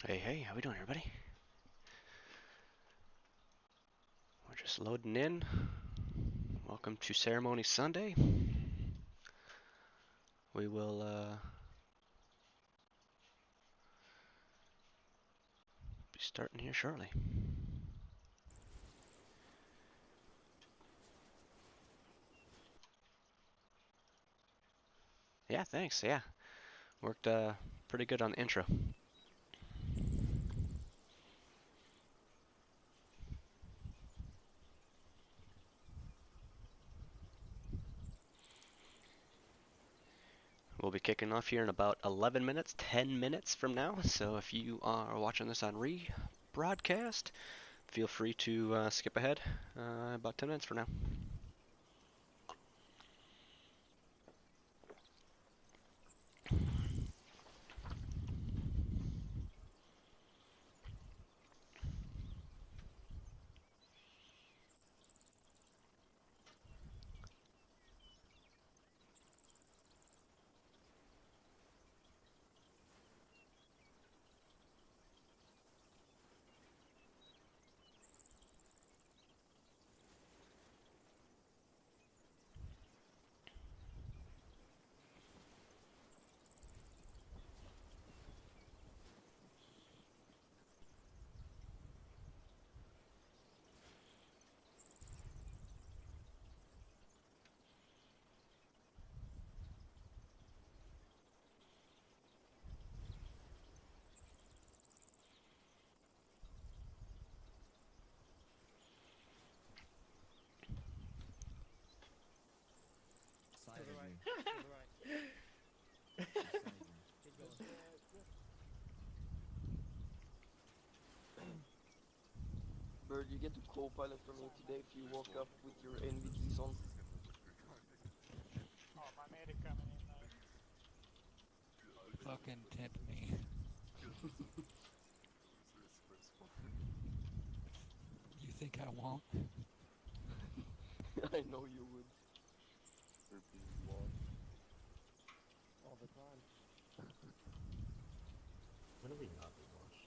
Hey, how we doing, everybody? We're just loading in. Welcome to Ceremony Sunday. We will be starting here shortly. Yeah, thanks. Yeah, worked pretty good on the intro. We'll be kicking off here in about 11 minutes, 10 minutes from now. So if you are watching this on rebroadcast, feel free to skip ahead about 10 minutes from now. To the right. To the right. Keep going. Bird, you get to co-pilot for me today if you walk up with your NVGs on. Oh, my medic coming in now. Fucking tip me. You think I won't? I know you would. They're being watched. All the time. When are we not being watched?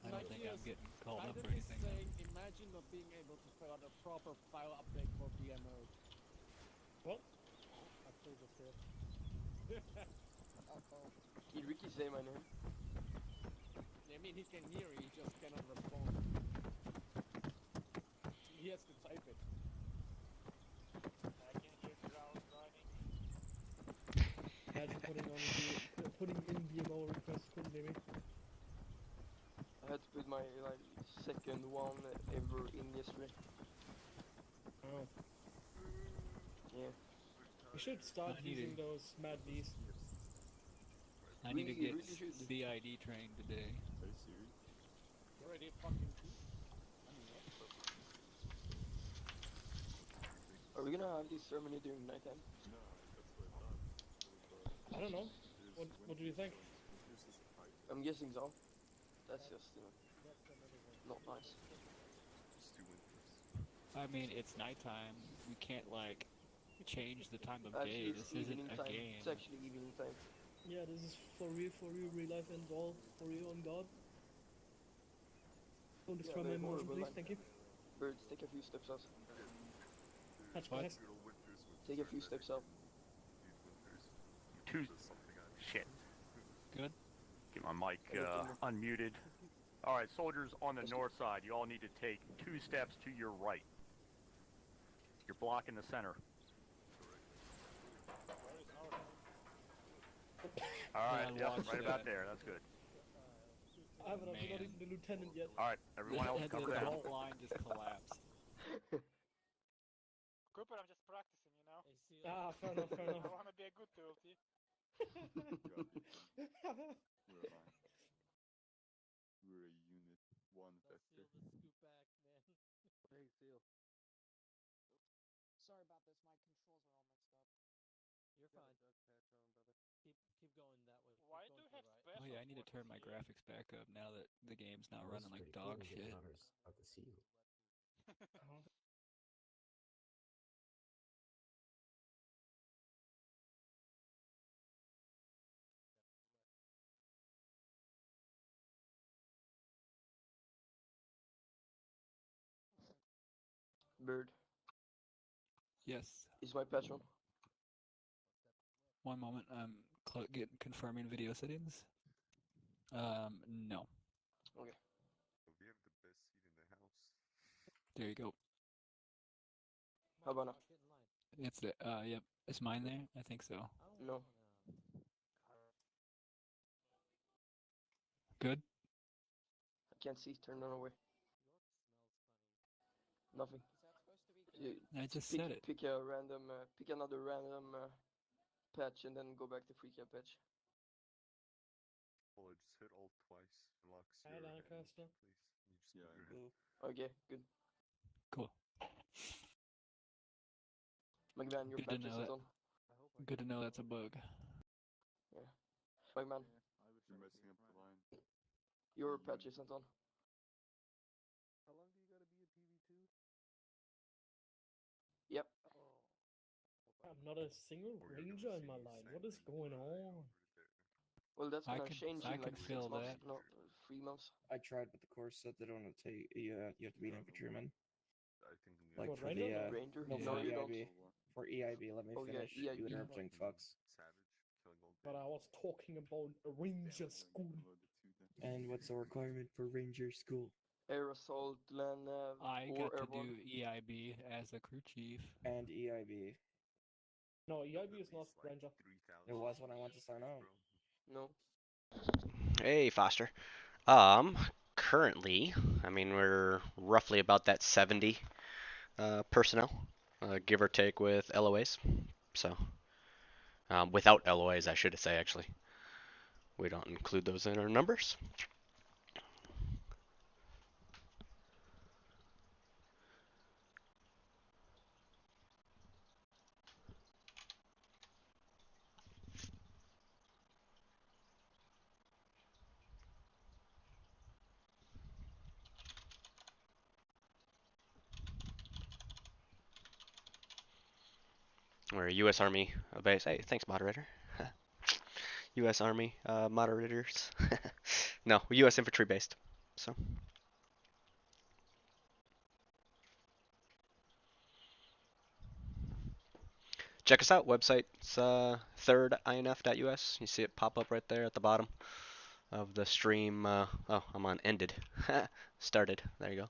I don't think I'm getting called up or randomly anything. saying, imagine not being able to fill out a proper file update for BMO. What? Actually, just here. Oh. Did Ricky say my name? I mean, he can hear, he just cannot respond. He has to type it. I can hear because I was driving. Imagine putting in BMO requests, couldn't be me. I had to put my second one ever in yesterday. Oh. Yeah. We should start I need using to- those MAD I need to We get really should. CID trained today. Are you serious? You already fucking peed? I mean, what? Are we gonna have this ceremony during nighttime? No, that's what I thought. I don't know. There's What do you think? Winters is a fight. I'm guessing so. That's just, That's another one. not nice. Just 2 winters. I mean, it's nighttime. We can't, like, change the time of Actually, day. it's This isn't evening a time. game. It's actually evening time. Yeah, this is for real, real life and all, for real on God. Don't destroy my very emotion, horrible please, line. thank you. Birds, take a few steps out. Touch What? my head. Good old winters with Take a few steps out. these winters. Two. There's something I Shit. Good? Get my mic Everything. unmuted. All right, soldiers on the That's north side, you all need to take 2 steps to your right. You're blocking the center. Where is North? All right, Yeah, yep, watch right about that. there. That's good. I haven't not Man. even the lieutenant yet. All right, everyone else cover the down. whole line just collapsed. Cooper, I'm just practicing, you know? Hey, see, Ah, fair enough, fair I enough. want to be a good tilty. Where am I? We're a unit. One I'll vector. seal the scoop back, man. Hey, Seal. Sorry about this, my controls are all mixed up. You're fine. Keep going that way. Why Keep do going you have to the right. special Oh yeah, I need to turn my forces here? graphics back up now that the game's not This is running like pretty cool. dog We get shit. out to see you. Uh-huh. Bird Yes. is my patron. One moment. I'm confirming video settings. No. Okay. We have the best seat in the house. There you go. How about now? It's the yep. Is mine there? I think so. No. Good. I can't see. Turn it away. Nothing. I just Pick said it. pick a random pick another random patch and then go back to free cap patch. Well, just hit alt twice and locks Hi, your hand, Lancaster. please. You just Yeah, move your hand. Okay, good. Cool. McMahon, your Good to patch know isn't that. on. Good to know that's a bug. Yeah. McMahon, You're messing up the line. your patch isn't on. How long do you gotta be a PV2? Yep. I'm not a single Or you're ranger gonna in my see line. same What is thing going right on? over there. Well, that's I gonna can- change I in like can 6 feel months. that. No, 3 months. I tried, but the course said they don't take you have to be an infantryman. I think Like What, for Ranger? the Ranger? no, Yeah. for No, you don't. EIB. For EIB, let me Oh, yeah, finish. You EIB. interrupting fucks. Savage, killing old But I David. was talking about a ranger school. And what's the requirement for ranger school? Air assault, land nav, I or got to airborne. do EIB as a crew chief. And EIB. No, At EIB is least, not like, ranger. 3,000 It was when I went to sign up. bro. No. Hey, Foster. Currently, I mean, we're roughly about that 70 personnel, give or take with LOAs. So, without LOAs, I should say, actually. We don't include those in our numbers. We're a U.S. Army base. Hey, thanks, moderator. U.S. Army moderators. No, U.S. infantry based. So. Check us out. Website's thirdinf.us. You see it pop up right there at the bottom of the stream. Oh, I'm on ended. Started. There you go.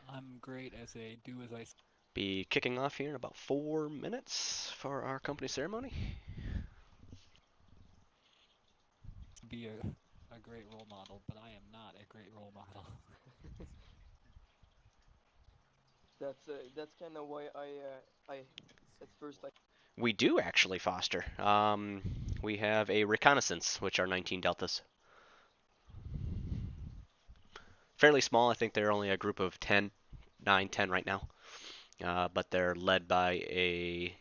I'm great as a do as I Be kicking off here in about 4 minutes for our company ceremony. be a great role model, but I am not a great role model. That's kind of why I at first I We do actually, Foster. We have a reconnaissance, which are 19 deltas. Fairly small. I think they're only a group of 10, 9, 10 right now. But they're led by a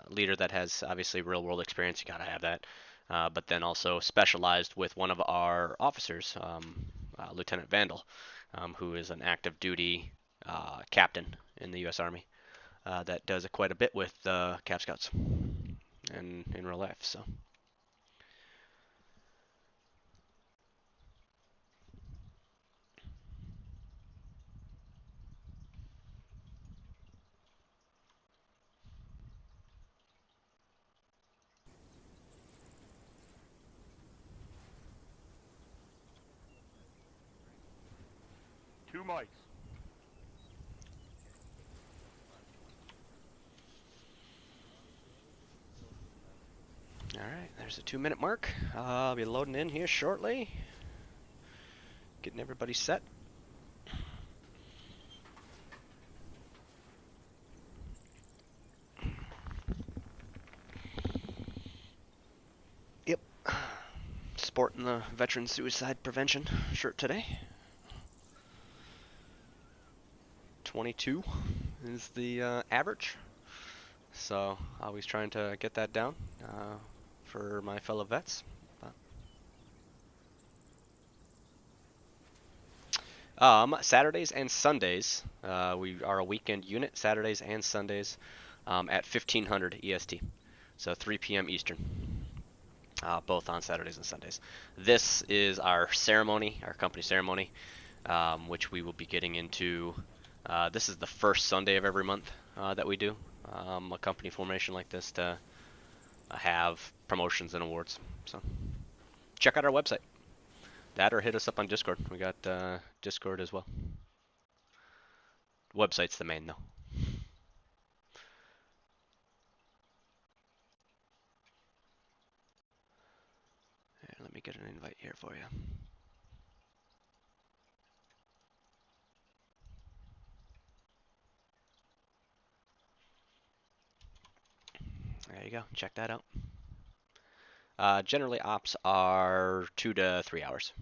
leader that has obviously real world experience. You gotta have that. But then also specialized with one of our officers, Lieutenant Vandal, who is an active duty captain in the U.S. Army that does quite a bit with Cap Scouts and in real life. So. Two mics. All right, there's a 2-minute mark. I'll be loading in here shortly. Getting everybody set. Yep. Sporting the veteran suicide prevention shirt today. 22 is the average. So always trying to get that down for my fellow vets. Saturdays and Sundays. We are a weekend unit. Saturdays and Sundays at 1500 EST. So 3 p.m. Eastern, both on Saturdays and Sundays. This is our ceremony, our company ceremony, which we will be getting into. This is the first Sunday of every month that we do a company formation like this to have promotions and awards. So check out our website. That or hit us up on Discord. We got Discord as well. Website's the main though. Here, let me get an invite here for you. There you go. Check that out. Generally, ops are 2 to 3 hours.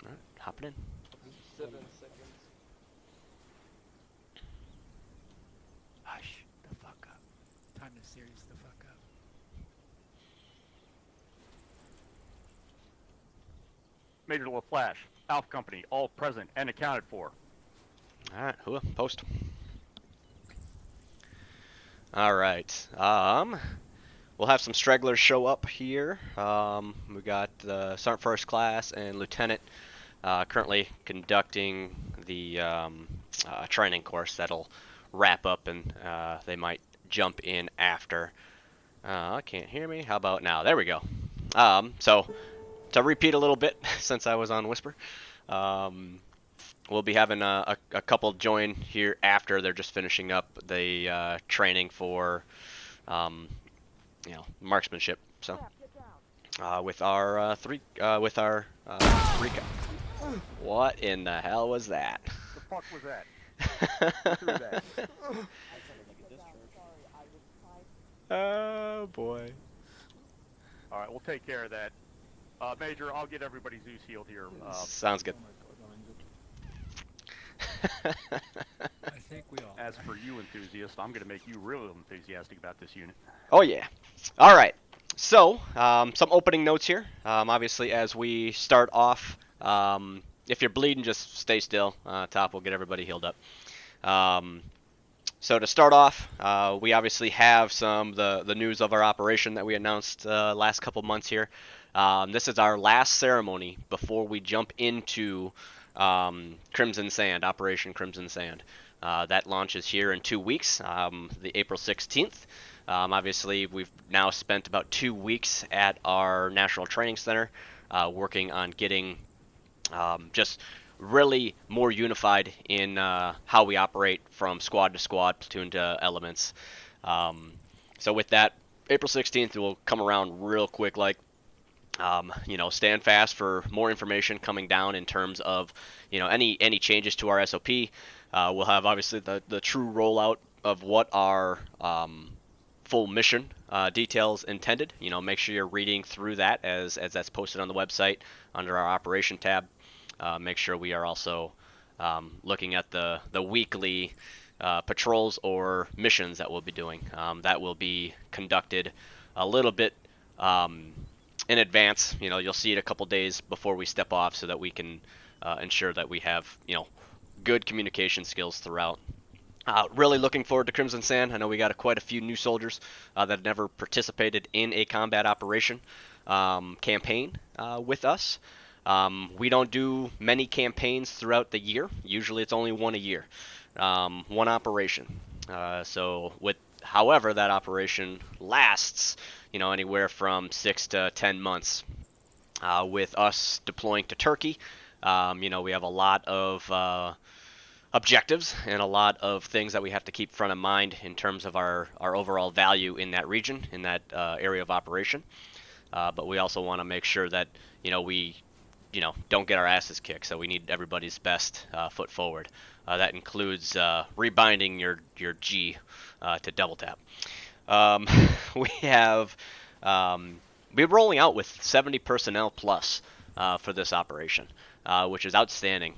All right, hopping in. 7 seconds. Hush the fuck up. Time to serious the fuck up. Major LaFlash, Alpha Company, all present and accounted for. All right, Hua, post. All right. We'll have some stragglers show up here. We got the Sergeant First Class and Lieutenant currently conducting the training course that'll wrap up, and they might jump in after. Can't hear me. How about now? There we go. So to repeat a little bit, since I was on Whisper, we'll be having a couple join here after. They're just finishing up the training for marksmanship. So with our three what in the hell was that? The fuck was that? Who threw that? Oh boy. All right, we'll take care of that. Major, I'll get everybody Zeus healed here. Sounds good. I think we all. As for you enthusiasts, I'm going to make you real enthusiastic about this unit. Oh yeah. All right. So some opening notes here. Obviously, as we start off, if you're bleeding, just stay still. Top will get everybody healed up. So to start off, we obviously have the news of our operation that we announced last couple months here. This is our last ceremony before we jump into Crimson Sand, Operation Crimson Sand. That launches here in 2 weeks, the April 16th. Obviously, we've now spent about 2 weeks at our National Training Center working on getting just really more unified in how we operate from squad to squad, platoon to elements. So with that, April 16th will come around real quick. Stand fast for more information coming down in terms of any changes to our SOP. We'll have obviously the true rollout of what our full mission details intended. Make sure you're reading through that as that's posted on the website under our operation tab. Make sure we are also looking at the weekly patrols or missions that we'll be doing. That will be conducted a little bit in advance. You'll see it a couple days before we step off so that we can ensure that we have good communication skills throughout. Really looking forward to Crimson Sand. I know we got quite a few new soldiers that have never participated in a combat operation campaign with us. We don't do many campaigns throughout the year. Usually it's only one a year, one operation. However, that operation lasts, anywhere from 6 to 10 months. With us deploying to Turkey, we have a lot of objectives and a lot of things that we have to keep front of mind in terms of our overall value in that region, in that area of operation. But we also want to make sure that we don't get our asses kicked. So we need everybody's best foot forward. That includes rebinding your G to double tap. We have we're rolling out with 70 personnel plus for this operation, which is outstanding.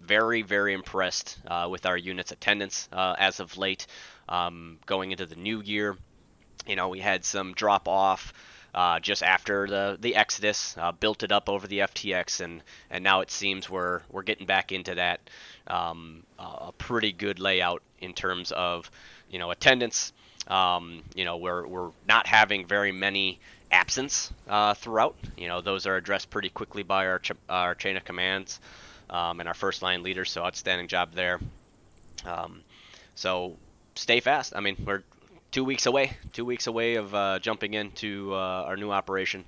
Very, very impressed with our unit's attendance as of late. Going into the new year, we had some drop off just after the Exodus, built it up over the FTX, and now it seems we're getting back into that a pretty good layout in terms of attendance. We're not having very many absence throughout. Those are addressed pretty quickly by our chain of commands and our first line leaders. So outstanding job there. So stay fast. I mean, we're 2 weeks away. 2 weeks away of jumping into our new operation,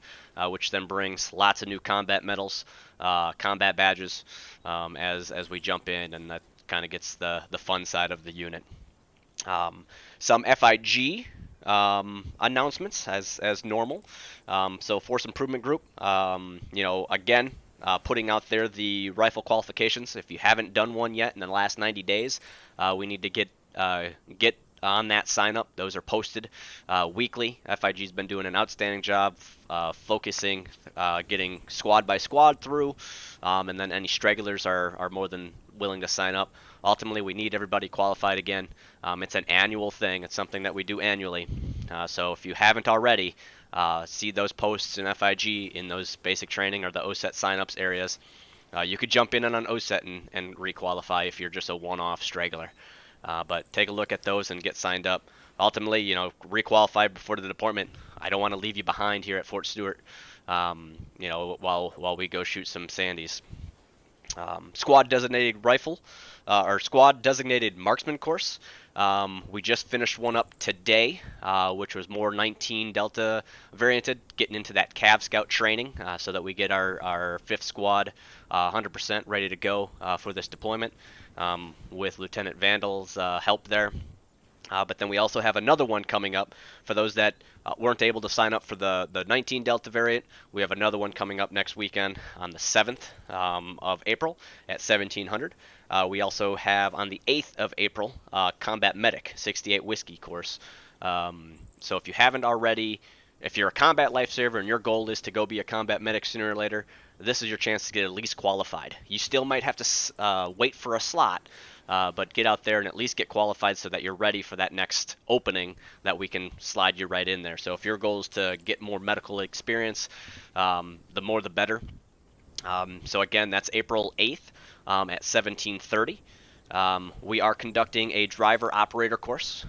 which then brings lots of new combat medals, combat badges as we jump in, and that kind of gets the fun side of the unit. Some FIG announcements as normal. So Force Improvement Group, again, putting out there the rifle qualifications. If you haven't done one yet in the last 90 days, we need to get on that sign up. Those are posted weekly. FIG's been doing an outstanding job focusing, getting squad by squad through, and then any stragglers are more than willing to sign up. Ultimately, we need everybody qualified again. It's an annual thing. It's something that we do annually. So if you haven't already, see those posts in FIG in those basic training or the OSET signups areas. You could jump in on an OSET and requalify if you're just a one-off straggler. But take a look at those and get signed up. Ultimately, requalify before the deployment. I don't want to leave you behind here at Fort Stewart, while we go shoot some sandies. Squad designated rifle, or squad designated marksman course. We just finished one up today, which was more 19 Delta varianted, getting into that Cav Scout training, so that we get our 5th squad 100% ready to go for this deployment, with Lieutenant Vandal's help there. But then we also have another one coming up for those that weren't able to sign up for the 19 Delta variant. We have another one coming up next weekend on the 7th of April at 1700. We also have on the 8th of April Combat Medic 68 Whiskey course. So if you haven't already, if you're a combat lifesaver and your goal is to go be a combat medic sooner or later, this is your chance to get at least qualified. You still might have to wait for a slot, but get out there and at least get qualified so that you're ready for that next opening that we can slide you right in there. So if your goal is to get more medical experience, the more the better. So again, that's April 8th at 1730. We are conducting a driver operator course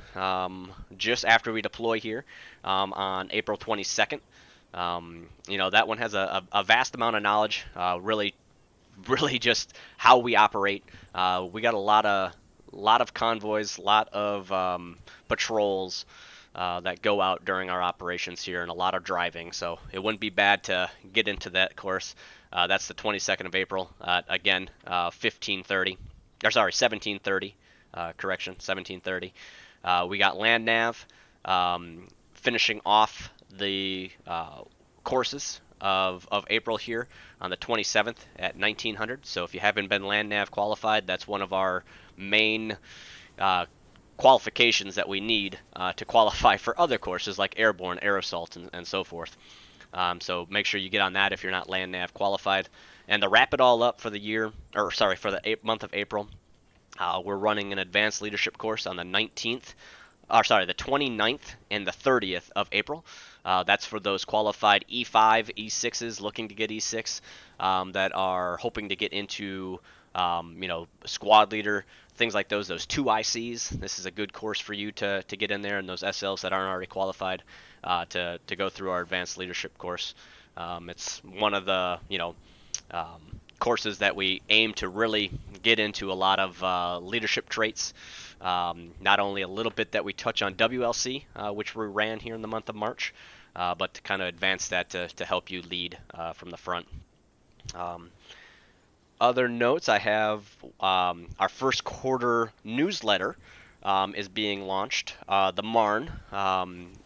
just after we deploy here on April 22nd. That one has a vast amount of knowledge, really just how we operate. We got a lot of convoys, a lot of patrols that go out during our operations here, and a lot of driving. So it wouldn't be bad to get into that course. That's the 22nd of April. Again, 1530. Or sorry, 1730. Correction, 1730. We got land nav finishing off the courses of April here on the 27th at 1900. So if you haven't been land nav qualified, that's one of our main qualifications that we need to qualify for other courses like airborne, air assault, and so forth. So make sure you get on that if you're not land nav qualified. And to wrap it all up for the year, or sorry, for the month of April, we're running an advanced leadership course on the 19th, or sorry, the 29th and the 30th of April. That's for those qualified E5, E6s looking to get E6 that are hoping to get into, squad leader, things like those 2 ICs. This is a good course for you to get in there, and those SLs that aren't already qualified to go through our advanced leadership course. It's one of the, courses that we aim to really get into a lot of leadership traits. Not only a little bit that we touch on WLC, which we ran here in the month of March, but to kind of advance that to help you lead from the front. Other notes, I have our first quarter newsletter is being launched. The Marn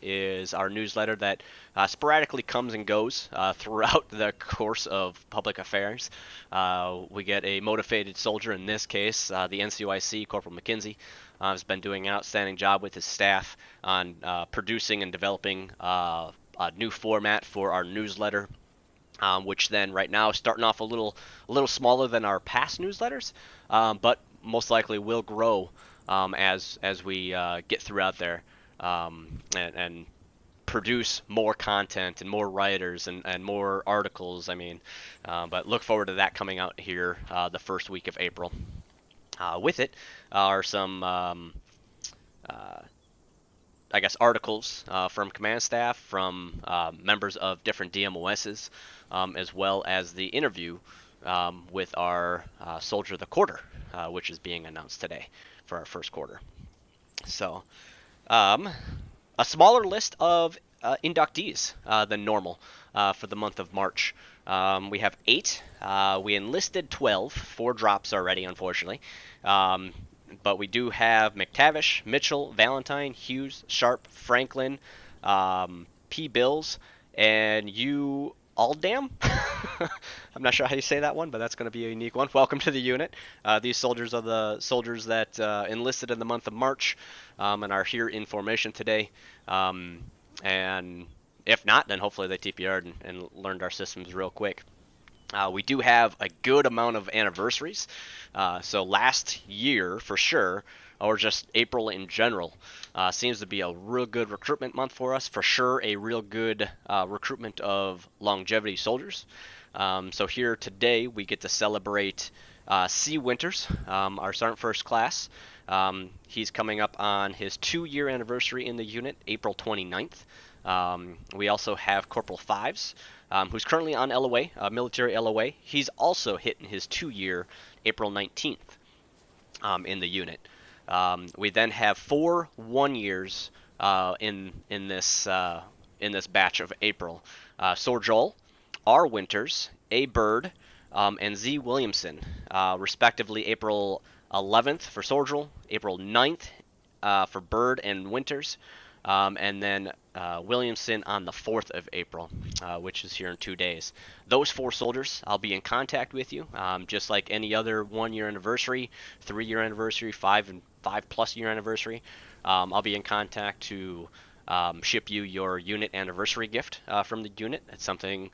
is our newsletter that sporadically comes and goes throughout the course of public affairs. We get a motivated soldier, in this case, the NCOIC, Corporal McKinsey, has been doing an outstanding job with his staff on producing and developing a new format for our newsletter. Which then right now is starting off a little smaller than our past newsletters, but most likely will grow as we get throughout there, and produce more content and more writers and more articles. I mean, but look forward to that coming out here the first week of April. With it are some I guess, articles from command staff, from members of different DMOSs, as well as the interview with our Soldier of the Quarter, which is being announced today for our first quarter. So, a smaller list of inductees than normal for the month of March. We have 8. We enlisted 12, 4 drops already, unfortunately. But we do have McTavish, Mitchell, Valentine, Hughes, Sharp, Franklin, P. Bills, and you Aldam. I'm not sure how you say that one, but that's going to be a unique one. Welcome to the unit. These soldiers are the soldiers that enlisted in the month of March and are here in formation today. And if not, then hopefully they TPR'd and learned our systems real quick. We do have a good amount of anniversaries. So last year, for sure, or just April in general, seems to be a real good recruitment month for us. For sure, a real good recruitment of longevity soldiers. So here today, we get to celebrate C. Winters, our Sergeant First Class. He's coming up on his 2-year anniversary in the unit, April 29th. We also have Corporal Fives, who's currently on LOA, military LOA. He's also hitting his 2-year, April 19th, in the unit. We then have 4 1-years in this batch of April. Sor Joel, R. Winters, A. Bird, and Z. Williamson, respectively April 11th for Sor Joel, April 9th for Bird and Winters, and then Williamson on the 4th of April, which is here in 2 days. Those 4 soldiers, I'll be in contact with you, just like any other 1-year anniversary, 3-year anniversary, 5+ year anniversary. I'll be in contact to ship you your unit anniversary gift from the unit. It's something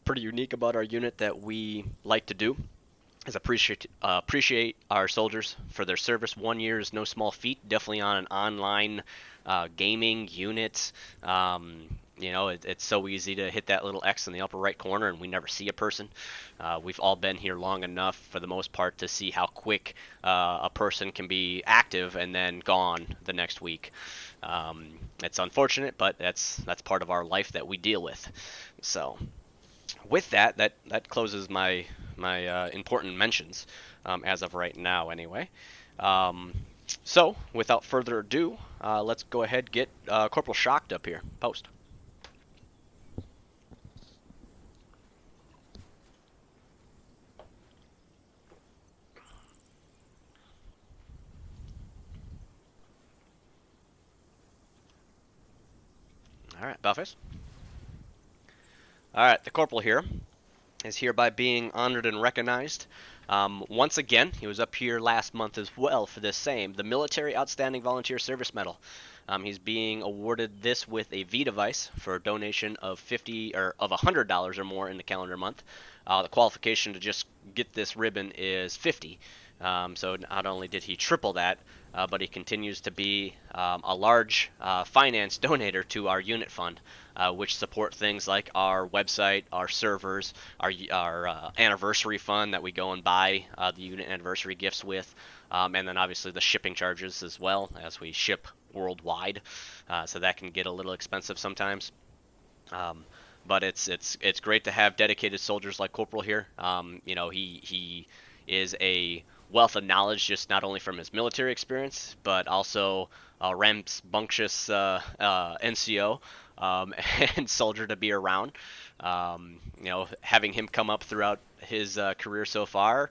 pretty unique about our unit that we like to do, is appreciate our soldiers for their service. 1 year is no small feat, definitely on an online gaming unit. It's so easy to hit that little X in the upper right corner and we never see a person. We've all been here long enough, for the most part, to see how quick a person can be active and then gone the next week. It's unfortunate, but that's part of our life that we deal with. So with that closes my important mentions as of right now, anyway. So without further ado, let's go ahead and get Corporal Shocked up here. Post. All right, Buffus. All right, the Corporal here is hereby being honored and recognized. Once again, he was up here last month as well for this same, the Military Outstanding Volunteer Service Medal. He's being awarded this with a V device for a donation of $100 or more in the calendar month. The qualification to just get this ribbon is 50. So not only did he triple that, but he continues to be a large finance donator to our unit fund, which support things like our website, our servers, our anniversary fund that we go and buy the unit anniversary gifts with, and then obviously the shipping charges as well, as we ship worldwide, so that can get a little expensive sometimes. But it's great to have dedicated soldiers like Corporal here. He is a wealth of knowledge, just not only from his military experience, but also a rambunctious NCO and soldier to be around. Having him come up throughout his career so far,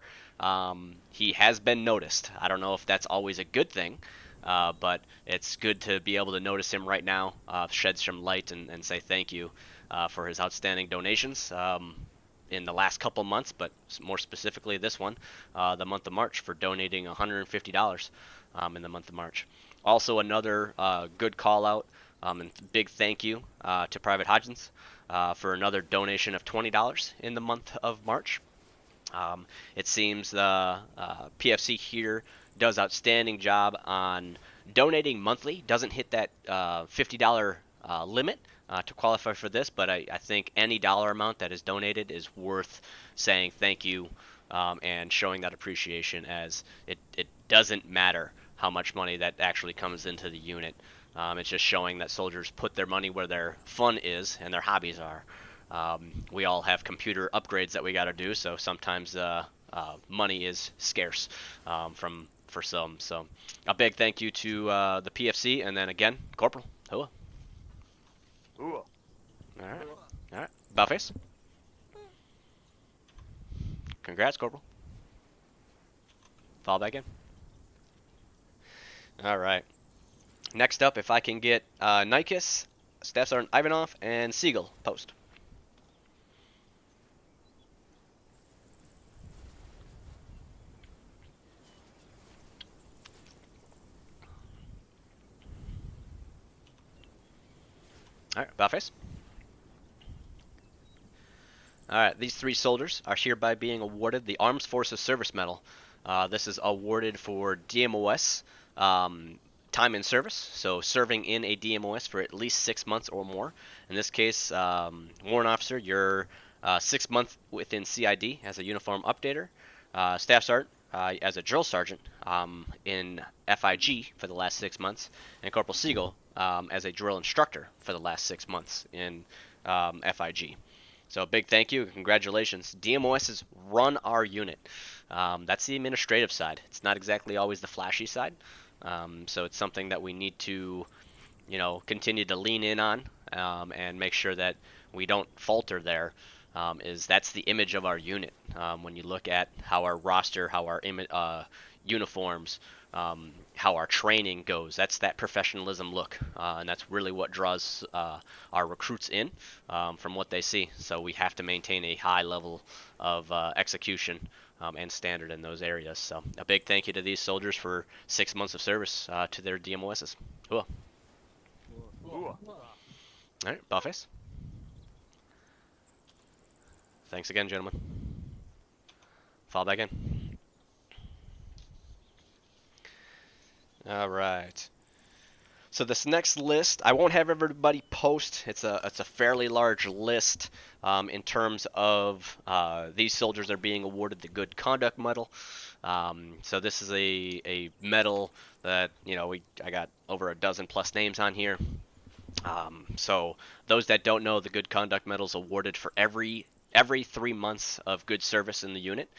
he has been noticed. I don't know if that's always a good thing, but it's good to be able to notice him right now, shed some light, and say thank you for his outstanding donations in the last couple months, but more specifically this one, the month of March, for donating $150 in the month of March. Also, another good call out and big thank you to Private Hodgins for another donation of $20 in the month of March. It seems the PFC here does outstanding job on donating monthly, doesn't hit that $50 limit to qualify for this, but I think any dollar amount that is donated is worth saying thank you and showing that appreciation, as it doesn't matter how much money that actually comes into the unit. It's just showing that soldiers put their money where their fun is and their hobbies are. We all have computer upgrades that we got to do, so sometimes money is scarce for some. So a big thank you to the PFC, and then again, Corporal. Hua. Ooh. All right. All right. Buffface. Congrats, Corporal. Fall back in. All right. Next up, if I can get Nikis, Staff Sergeant Ivanov, and Siegel post. All right, Buffface. All right, these 3 soldiers are hereby being awarded the Armed Forces Service Medal. This is awarded for DMOS time in service, so serving in a DMOS for at least 6 months or more. In this case, Warrant Officer, you're 6 months within CID as a uniform updater. Staff Sergeant as a drill sergeant in FIG for the last 6 months, and Corporal Siegel as a drill instructor for the last 6 months in FIG. So a big thank you and congratulations. DMOSs run our unit. That's the administrative side. It's not exactly always the flashy side. So it's something that we need to, continue to lean in on and make sure that we don't falter there. That's the image of our unit. When you look at how our roster, how our uniforms, how our training goes, that's that professionalism look, and that's really what draws our recruits in from what they see. So we have to maintain a high level of execution and standard in those areas. So a big thank you to these soldiers for 6 months of service to their DMOSs. Cool. Ooh. All right, Buffface. Thanks again, gentlemen. Fall back in. All right. So this next list, I won't have everybody post. It's a fairly large list in terms of these soldiers are being awarded the Good Conduct Medal. So this is a medal that I got over a dozen plus names on here. So those that don't know, the Good Conduct Medal is awarded for every 3 months of good service in the unit.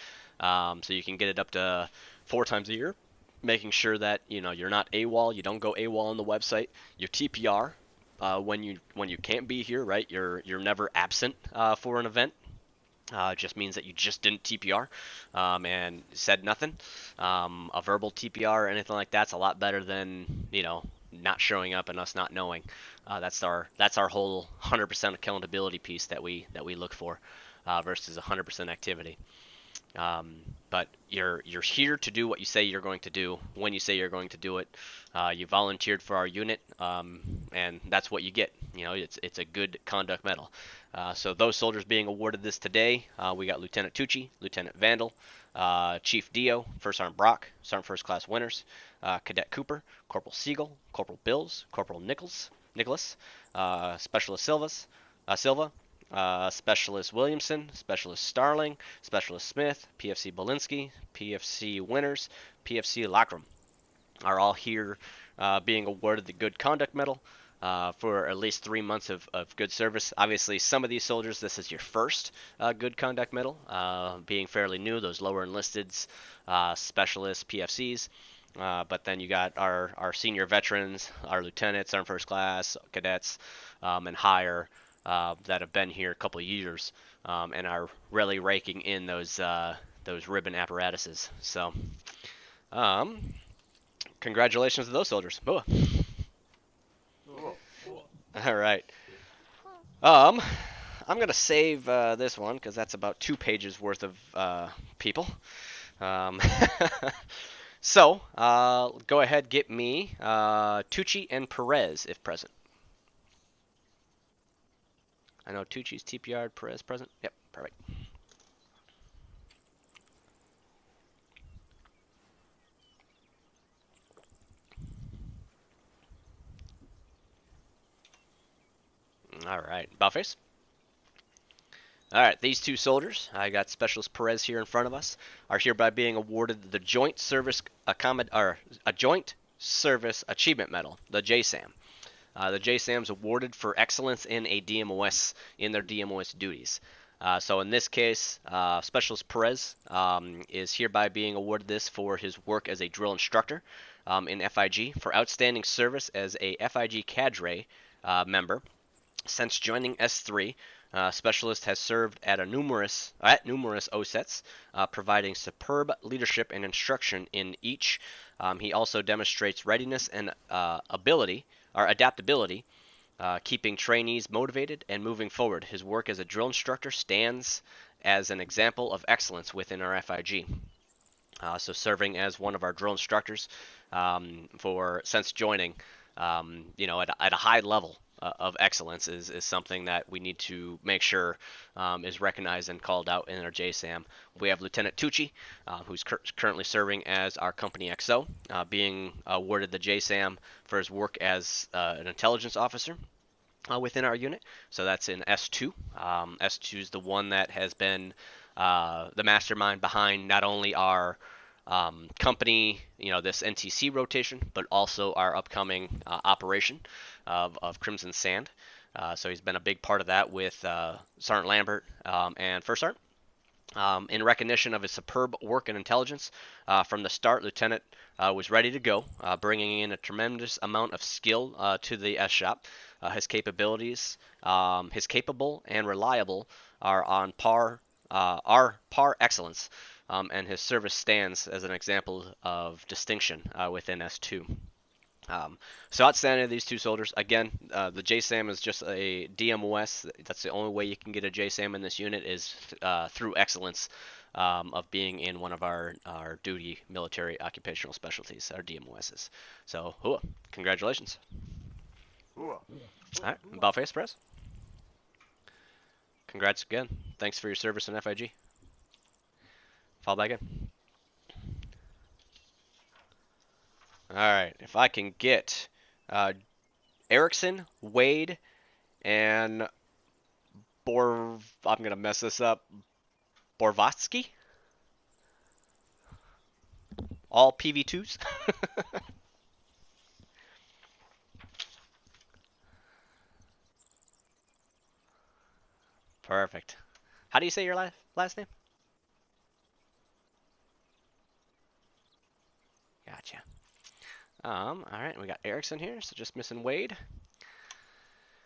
So you can get it up to 4 times a year, making sure that you're not AWOL, you don't go AWOL on the website, you TPR when you can't be here, right? You're never absent for an event. It just means that you just didn't TPR and said nothing. A verbal TPR or anything like that's a lot better than not showing up and us not knowing. That's our whole 100% accountability piece that we look for versus 100% activity. But you're here to do what you say you're going to do when you say you're going to do it. You volunteered for our unit, and that's what you get. It's a Good Conduct Medal. So those soldiers being awarded this today, we got Lieutenant Tucci, Lieutenant Vandal, Chief Dio, First Sergeant Brock, Sergeant First Class Winners, Cadet Cooper, Corporal Siegel, Corporal Bills, Corporal Nicholas, Specialist Silva, Specialist Williamson, Specialist Starling, Specialist Smith, PFC Belinsky, PFC Winners, PFC Lackram are all here being awarded the Good Conduct Medal for at least 3 months of good service. Obviously, some of these soldiers, this is your first Good Conduct Medal, being fairly new, those lower enlisteds, specialists, PFCs. But then you got our senior veterans, our lieutenants, our first class, cadets, and higher that have been here a couple of years and are really raking in those ribbon apparatuses. So, congratulations to those soldiers. Ooh. All right. I'm gonna save this one because that's about 2 pages worth of people. So go ahead, get me Tucci and Perez if present. I know Tucci's TPR, Perez present. Yep, perfect. All right, Bowface. All right, these two soldiers, I got Specialist Perez here in front of us, are hereby being awarded the Joint Service a Joint Service Achievement Medal, the JSAM. The JSAM is awarded for excellence in a DMOS in their DMOS duties. So in this case, Specialist Perez is hereby being awarded this for his work as a drill instructor in FIG for outstanding service as a FIG cadre member. Since joining S3, Specialist has served at numerous OSETs, providing superb leadership and instruction in each. He also demonstrates readiness and adaptability, keeping trainees motivated and moving forward. His work as a drill instructor stands as an example of excellence within our FIG. So serving as one of our drill instructors since joining, at a high level of excellence is something that we need to make sure is recognized and called out in our JSAM. We have Lieutenant Tucci, who's currently serving as our company XO, being awarded the JSAM for his work as an intelligence officer within our unit. So that's in S2. S2 is the one that has been the mastermind behind not only our company, this NTC rotation, but also our upcoming operation of Crimson Sand. So he's been a big part of that with Sergeant Lambert and First Sergeant. In recognition of his superb work and intelligence, from the start, Lieutenant was ready to go, bringing in a tremendous amount of skill to the S shop. His capabilities, his capable and reliable, are on par excellence, and his service stands as an example of distinction within S2. So outstanding of these two soldiers. Again, the JSAM is just a DMOS. That's the only way you can get a JSAM in this unit is through excellence of being in one of our duty military occupational specialties, our DMOSs. So, congratulations. All right, Balface Press. Congrats again. Thanks for your service in FIG. Fall back in. All right, if I can get Erickson, Wade, and I'm gonna mess this up. Borvatsky, all PV2s. Perfect. How do you say your last name? Gotcha. All right, we got Erickson here, so just missing Wade.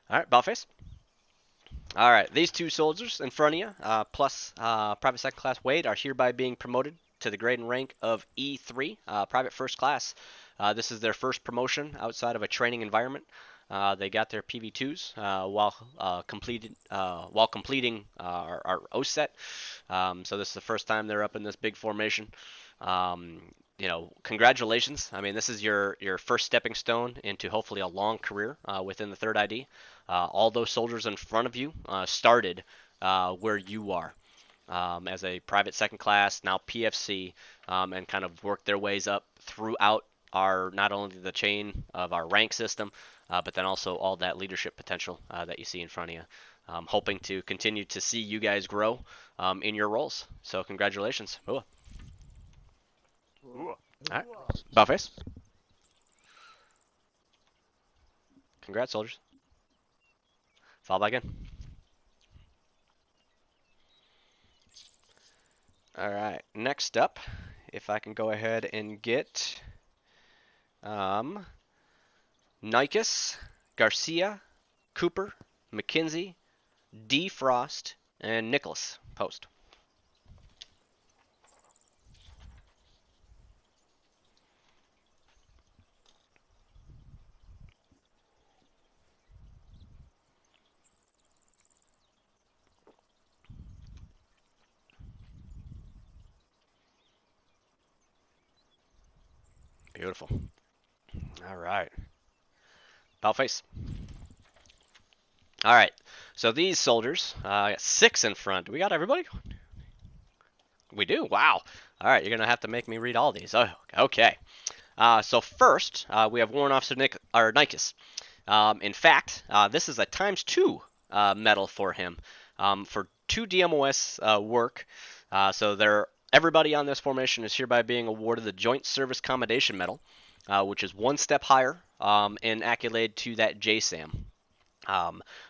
All right, Ballface. All right, these two soldiers in front of you, plus Private Second Class Wade, are hereby being promoted to the grade and rank of E3, Private First Class. This is their first promotion outside of a training environment. They got their PV2s while completing our OSET. So this is the first time they're up in this big formation. Congratulations. I mean, this is your first stepping stone into hopefully a long career within the 3rd ID. All those soldiers in front of you started where you are as a private second class, now PFC, and kind of worked their ways up throughout not only the chain of our rank system, but then also all that leadership potential that you see in front of you. Hoping to continue to see you guys grow in your roles. So congratulations. Ooh. All right, Bowface. Congrats, soldiers. Fall back in. All right, next up, if I can go ahead and get Nikes, Garcia, Cooper, McKinsey, D. Frost, and Nicholas Post. Beautiful. All right. Bowface. All right. So these soldiers, got 6 in front. Do we got everybody? We do. Wow. All right. You're gonna have to make me read all these. Oh, okay. So first, we have Warrant Officer Nikes. In fact, this is a ×2 medal for him for 2 DMOS work. Everybody on this formation is hereby being awarded the Joint Service Commendation Medal, which is 1 step higher in accolade to that JSAM.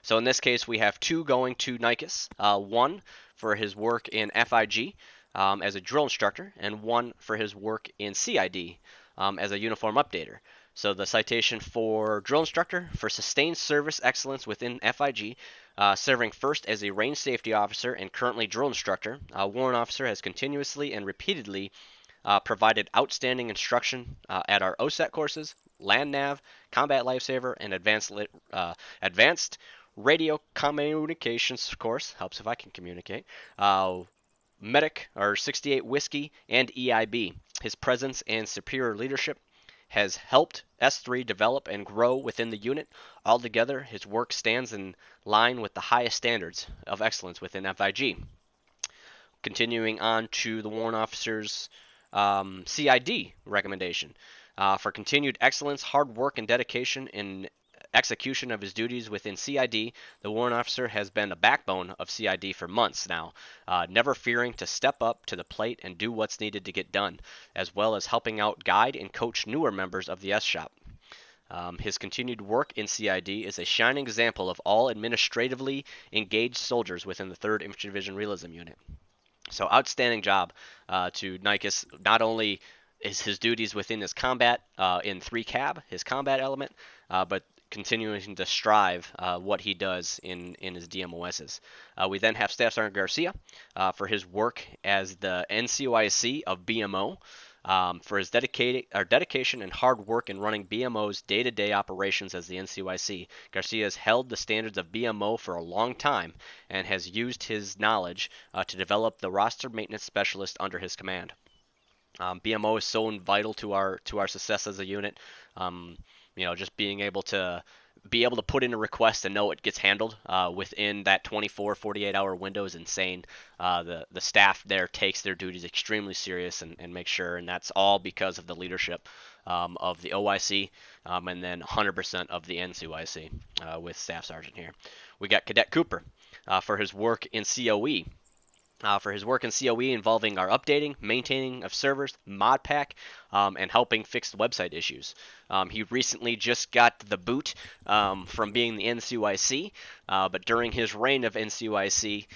So in this case, we have 2 going to Nikes, 1 for his work in FIG as a drill instructor, and 1 for his work in CID as a uniform updater. So the citation for drill instructor for sustained service excellence within FIG, serving first as a range safety officer and currently drill instructor, warrant officer has continuously and repeatedly provided outstanding instruction at our OSET courses, Land Nav, Combat Lifesaver, and Advanced Radio Communications course. Helps if I can communicate. Medic, or 68 Whiskey, and EIB. His presence and superior leadership has helped S3 develop and grow within the unit. Altogether, his work stands in line with the highest standards of excellence within FIG. Continuing on to the warrant officer's CID recommendation. For continued excellence, hard work, and dedication in execution of his duties within CID, the warrant officer has been a backbone of CID for months now, never fearing to step up to the plate and do what's needed to get done, as well as helping out guide and coach newer members of the S Shop. His continued work in CID is a shining example of all administratively engaged soldiers within the 3rd Infantry Division Realism Unit. So outstanding job to Nikes. Not only is his duties within his combat in 3 cab, his combat element, but continuing to strive what he does in his DMOSs. We then have Staff Sergeant Garcia for his work as the NCOIC of BMO. For his dedication and hard work in running BMO's day-to-day operations as the NCOIC. Garcia has held the standards of BMO for a long time and has used his knowledge to develop the roster maintenance specialist under his command. BMO is so vital to our success as a unit. Just being able to put in a request and know it gets handled within that 24-48 hour window is insane. The staff there takes their duties extremely serious and make sure, and that's all because of the leadership of the OIC and then 100% of the NCOIC with Staff Sergeant here. We got Cadet Cooper for his work in COE. Involving our updating, maintaining of servers, mod pack, and helping fix the website issues. He recently just got the boot from being the NCOIC, but during his reign of NCOIC,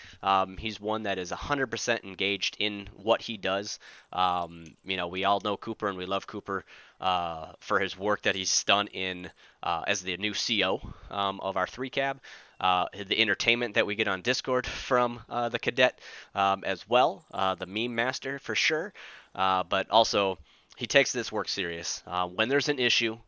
he's one that is 100% engaged in what he does. We all know Cooper and we love Cooper for his work that he's done in as the new CO of our 3 cab. The entertainment that we get on Discord from the cadet as well, the meme master for sure, but also he takes this work serious. When there's an issue,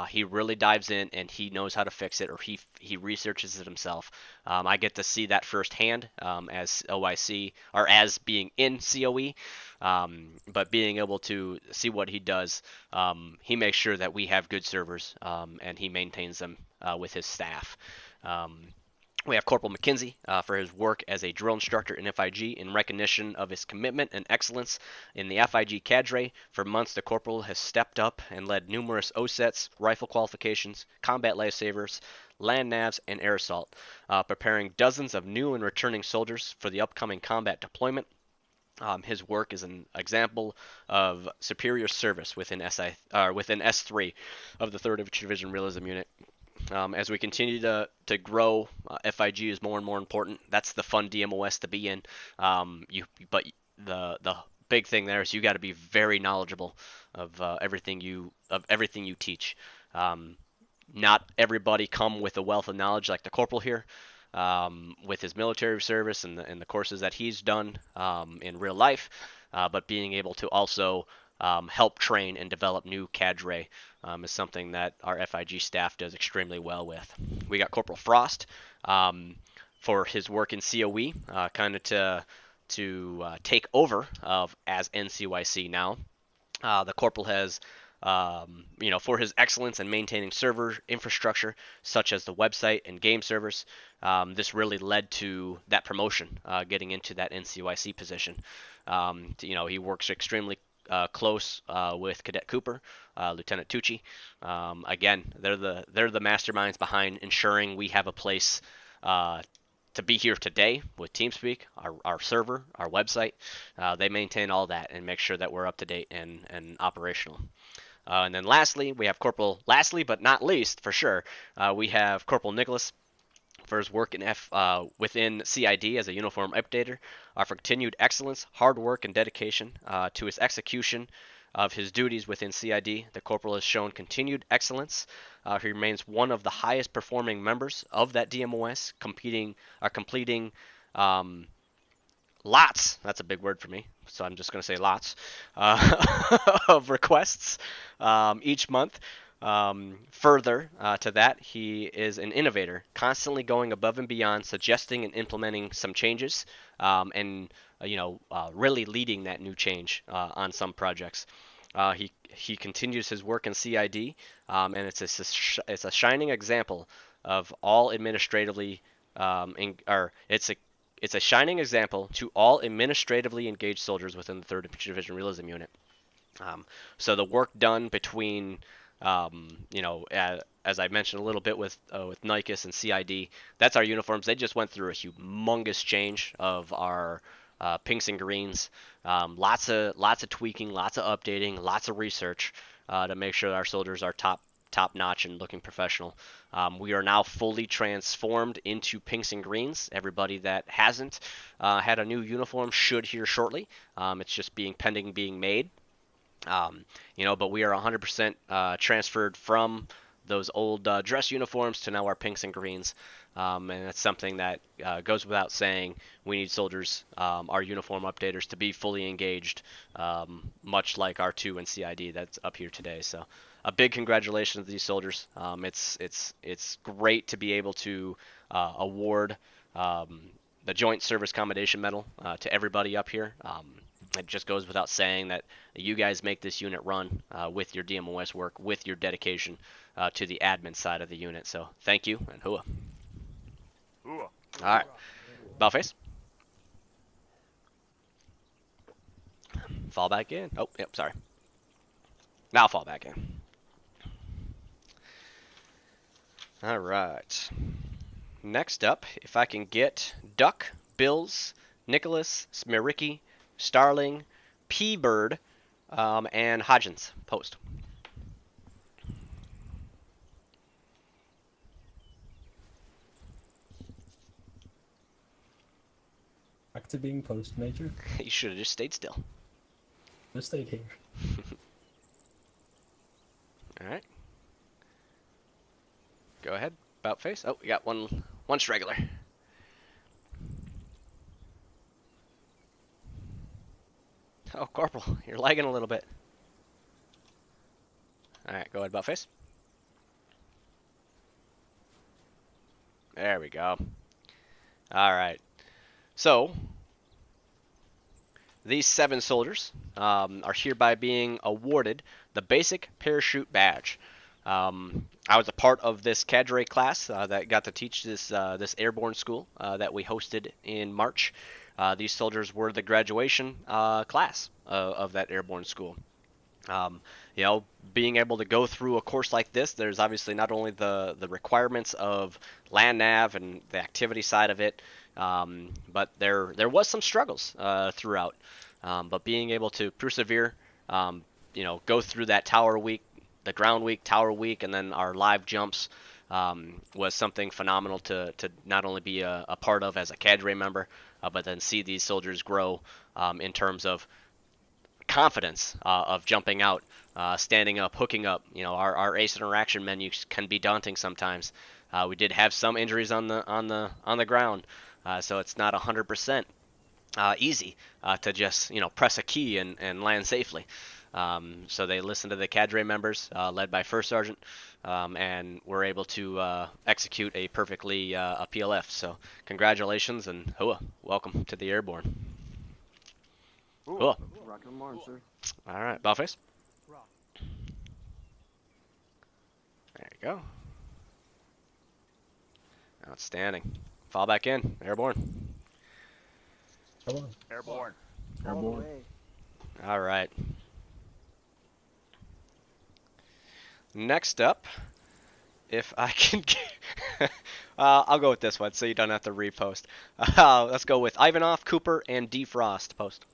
he really dives in and he knows how to fix it, or he researches it himself. I get to see that firsthand as OIC, or as being in COE, but being able to see what he does, he makes sure that we have good servers and he maintains them with his staff. We have Corporal McKenzie for his work as a drill instructor in FIG in recognition of his commitment and excellence in the FIG cadre. For months, the corporal has stepped up and led numerous OSETs, rifle qualifications, combat lifesavers, land navs, and air assault, preparing dozens of new and returning soldiers for the upcoming combat deployment. His work is an example of superior service within S3 of the 3rd Infantry Division Realism Unit. As we continue to grow, FIG is more and more important. That's the fun DMOS to be in. But the big thing there is you got to be very knowledgeable of everything you teach. Not everybody come with a wealth of knowledge like the corporal here, with his military service and the courses that he's done in real life, but being able to also help train and develop new cadre is something that our FIG staff does extremely well with. We got Corporal Frost for his work in COE, kind of to take over as NCOIC now. The corporal has, for his excellence in maintaining server infrastructure, such as the website and game servers, this really led to that promotion, getting into that NCOIC position. He works extremely close with Cadet Cooper, Lieutenant Tucci. Again, they're the masterminds behind ensuring we have a place to be here today with TeamSpeak, our server, our website. They maintain all that and make sure that we're up to date and operational. And then lastly, we have Corporal, lastly but not least for sure, we have Corporal Nicholas for his work within CID as a uniform updater, for continued excellence, hard work, and dedication to his execution of his duties within CID. The corporal has shown continued excellence. He remains one of the highest performing members of that DMOS, completing lots, that's a big word for me, so I'm just going to say lots, of requests each month. Further to that, he is an innovator, constantly going above and beyond, suggesting and implementing some changes, and really leading that new change on some projects. He continues his work in CID, and it's a shining example of all administratively, it's a shining example to all administratively engaged soldiers within the 3rd Infantry Division Realism Unit. So the work done between, as I mentioned a little bit with Nikes and CID, that's our uniforms. They just went through a humongous change of our pinks and greens. Lots of tweaking, lots of updating, lots of research to make sure that our soldiers are top notch and looking professional. We are now fully transformed into pinks and greens. Everybody that hasn't had a new uniform should here shortly. It's just pending being made. But we are 100% transferred from those old dress uniforms to now our pinks and greens. And that's something that goes without saying. We need soldiers, our uniform updaters, to be fully engaged, much like R2 and CID that's up here today. So a big congratulations to these soldiers. It's great to be able to award the Joint Service Commendation Medal to everybody up here. It just goes without saying that you guys make this unit run with your DMOS work, with your dedication to the admin side of the unit. So thank you, and hooah. Hooah. All right, Bellface. Fall back in. Oh, yep, sorry. Now fall back in. All right. Next up, if I can get Duck, Bills, Nicholas, Smiriki, Starling, P-Bird, and Hodgins post. Back to being post major. You should have just stayed still. Just stayed here. All right. Go ahead. About face. Oh, we got one straggler. Oh, Corporal, you're lagging a little bit. All right, go ahead, about face. There we go. All right. So, these 7 soldiers are hereby being awarded the Basic Parachute Badge. I was a part of this cadre class that got to teach this airborne school that we hosted in March. These soldiers were the graduation class of that airborne school. Being able to go through a course like this, there's obviously not only the requirements of land nav and the activity side of it, but there was some struggles throughout. But being able to persevere, go through that tower week, the ground week, tower week, and then our live jumps was something phenomenal to not only be a part of as a cadre member, but then see these soldiers grow in terms of confidence of jumping out, standing up, hooking up. Our ace interaction menus can be daunting sometimes. We did have some injuries on the ground, so it's not 100% easy to just press a key and land safely. So they listened to the cadre members, led by First Sergeant, and were able to execute a perfectly a PLF. So congratulations and hooah, welcome to the airborne. Cool. Rock and march, sir. All right, Bellface. Rock. There you go. Outstanding. Fall back in. Airborne. Come on. Airborne. Airborne. All right. Next up, if I can get I'll go with this one, so you don't have to repost. Let's go with Ivanov, Cooper, and Defrost post.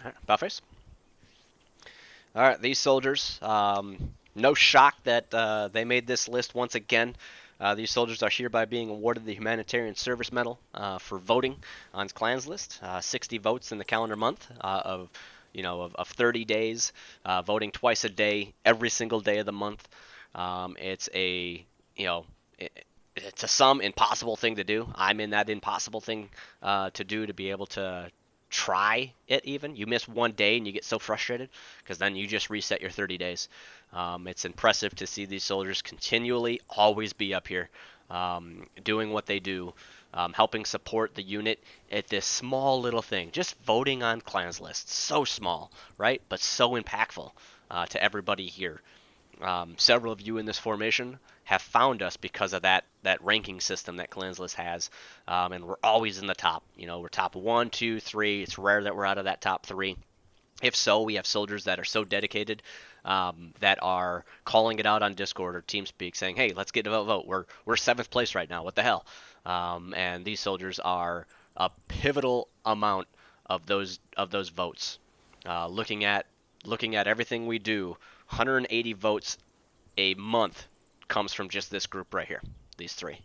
All right, Buffers. All right, these soldiers. No shock that they made this list once again. These soldiers are hereby being awarded the Humanitarian Service Medal for voting on Clan's list. 60 votes in the calendar month of 30 days, voting twice a day, every single day of the month. It's a it's some impossible thing to do. I'm in that impossible thing to do, to be able to try it. Even you miss one day and you get so frustrated because then you just reset your 30 days. It's impressive to see these soldiers continually always be up here, doing what they do, helping support the unit at this small little thing, just voting on clans lists. So small, right? But so impactful to everybody here. Several of you in this formation have found us because of that ranking system that Clans List has, and we're always in the top. We're top 1, 2, 3. It's rare that we're out of that top 3. If so, we have soldiers that are so dedicated, that are calling it out on Discord or TeamSpeak, saying, "Hey, let's get a vote. We're 7th place right now. What the hell?" And these soldiers are a pivotal amount of those votes. Looking at everything we do, 180 votes a month comes from just this group right here, these 3,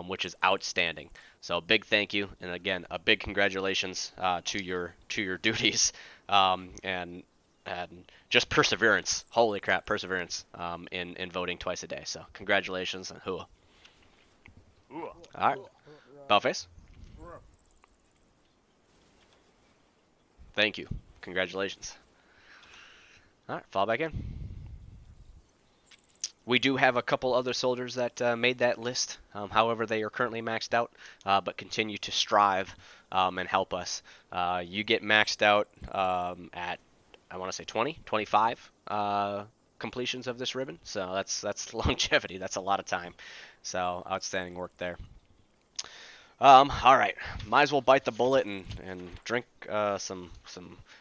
which is outstanding. So big thank you, and again, a big congratulations to your duties, and just perseverance. Holy crap, perseverance in voting twice a day. So congratulations, and hua. Ooh. All right, Bellface. Thank you. Congratulations. All right, fall back in. We do have a couple other soldiers that made that list. However, they are currently maxed out, but continue to strive and help us. You get maxed out at, I want to say 20, 25 completions of this ribbon. So that's longevity. That's a lot of time. So outstanding work there. All right, might as well bite the bullet and drink some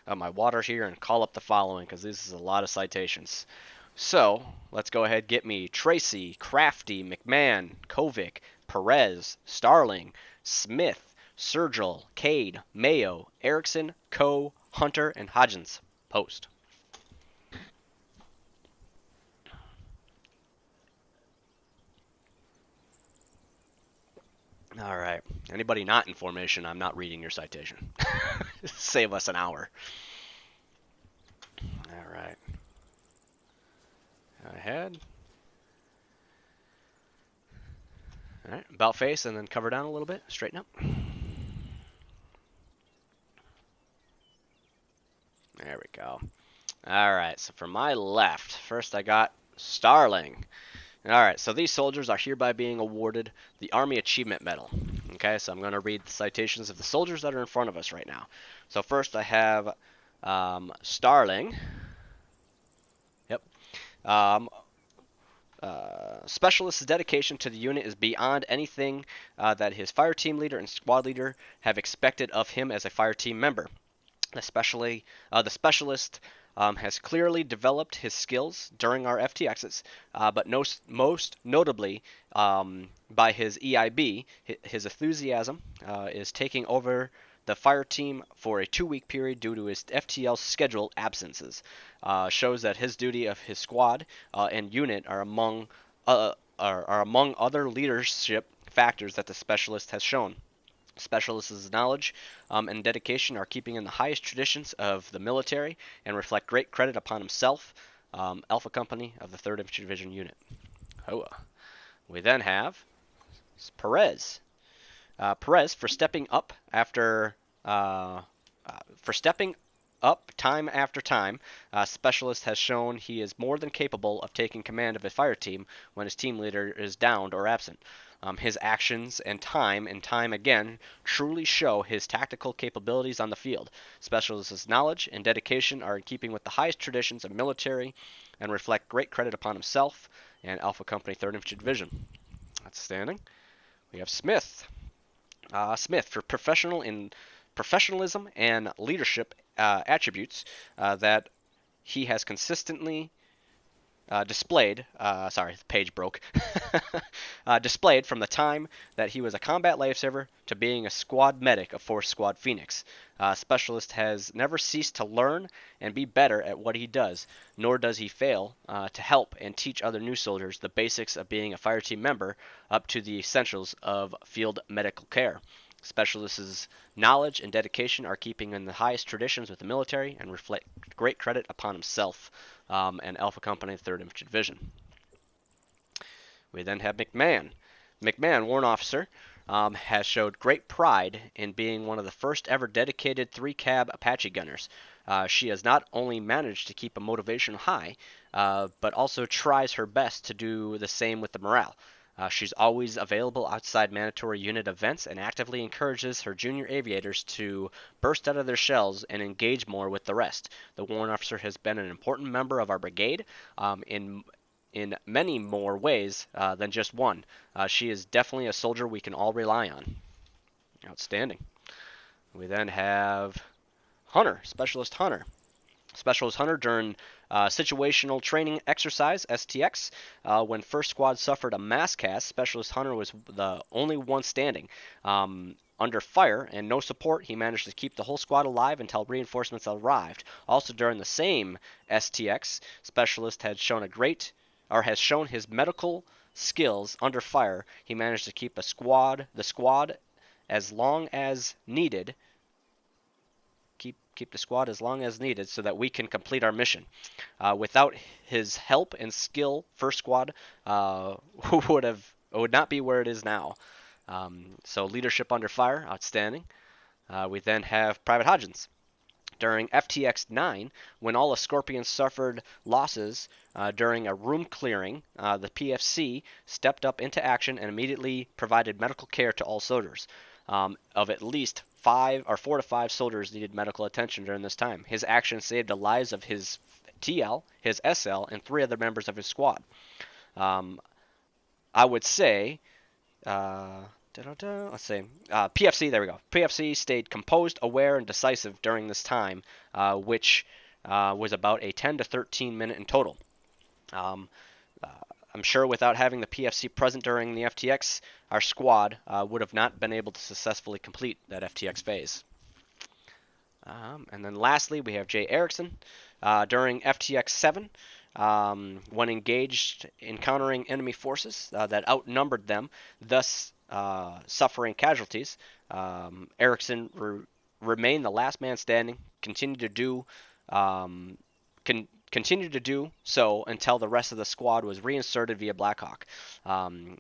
of my water here and call up the following, because this is a lot of citations. So let's go ahead, get me Tracy, Crafty, McMahon, Kovic, Perez, Starling, Smith, Sergil, Cade, Mayo, Erickson, Coe, Hunter, and Hodgins. Post. All right. Anybody not in formation, I'm not reading your citation. Save us an hour. All right. Ahead. All right. About face and then cover down a little bit. Straighten up. There we go. All right. So for my left, first I got Starling. All right, so these soldiers are hereby being awarded the Army Achievement Medal. Okay, so I'm going to read the citations of the soldiers that are in front of us right now. So first I have Starling. Yep. Specialist's dedication to the unit is beyond anything that his fire team leader and squad leader have expected of him as a fire team member. Especially, the specialist has clearly developed his skills during our FTXs, but most notably by his EIB. His enthusiasm is taking over the fire team for a 2-week period due to his FTL scheduled absences. Shows that his duty of his squad and unit are among other leadership factors that the specialist has shown. Specialist's knowledge and dedication are keeping in the highest traditions of the military and reflect great credit upon himself, Alpha Company of the 3rd Infantry Division Unit. Hoa. We then have Perez. Perez for stepping up time after time. Specialist has shown he is more than capable of taking command of a fire team when his team leader is downed or absent. His actions and time again truly show his tactical capabilities on the field. Specialist's knowledge and dedication are in keeping with the highest traditions of military and reflect great credit upon himself and Alpha Company 3rd Infantry Division. Outstanding. We have Smith. Smith for professionalism and leadership attributes that he has consistently displayed, sorry, the page broke, displayed from the time that he was a combat lifesaver to being a squad medic of Force Squad Phoenix. Specialist has never ceased to learn and be better at what he does, nor does he fail to help and teach other new soldiers the basics of being a fireteam member up to the essentials of field medical care. Specialist's knowledge and dedication are keeping in the highest traditions with the military and reflect great credit upon himself and Alpha Company 3rd Infantry Division. We then have McMahon. McMahon, Warrant Officer, has showed great pride in being one of the first ever dedicated 3-cab Apache gunners. She has not only managed to keep a motivation high, but also tries her best to do the same with the morale. She's always available outside mandatory unit events and actively encourages her junior aviators to burst out of their shells and engage more with the rest. The warrant officer has been an important member of our brigade in many more ways than just one. She is definitely a soldier we can all rely on. Outstanding. We then have Hunter, Specialist Hunter. Specialist Hunter during situational training exercise (STX). When First Squad suffered a mass cast, Specialist Hunter was the only one standing. Under fire and no support, he managed to keep the whole squad alive until reinforcements arrived. Also during the same STX, Specialist has shown his medical skills under fire. He managed to keep the squad as long as needed. Keep the squad as long as needed so that we can complete our mission. Without his help and skill, First Squad would not be where it is now. So leadership under fire, outstanding. We then have Private Hodgins. During FTX 9, when all the Scorpions suffered losses during a room clearing, the PFC stepped up into action and immediately provided medical care to all soldiers. Of at least 4 to 5 soldiers needed medical attention during this time. His action saved the lives of his TL, his SL, and 3 other members of his squad. I would say, let's see, PFC, there we go. PFC stayed composed, aware, and decisive during this time, which was about a 10 to 13 minute in total. I'm sure without having the PFC present during the FTX, our squad would have not been able to successfully complete that FTX phase. And then lastly, we have Jay Erickson. During FTX 7, when engaged encountering enemy forces that outnumbered them, thus suffering casualties, Erickson remained the last man standing, continued to do so until the rest of the squad was reinserted via Blackhawk.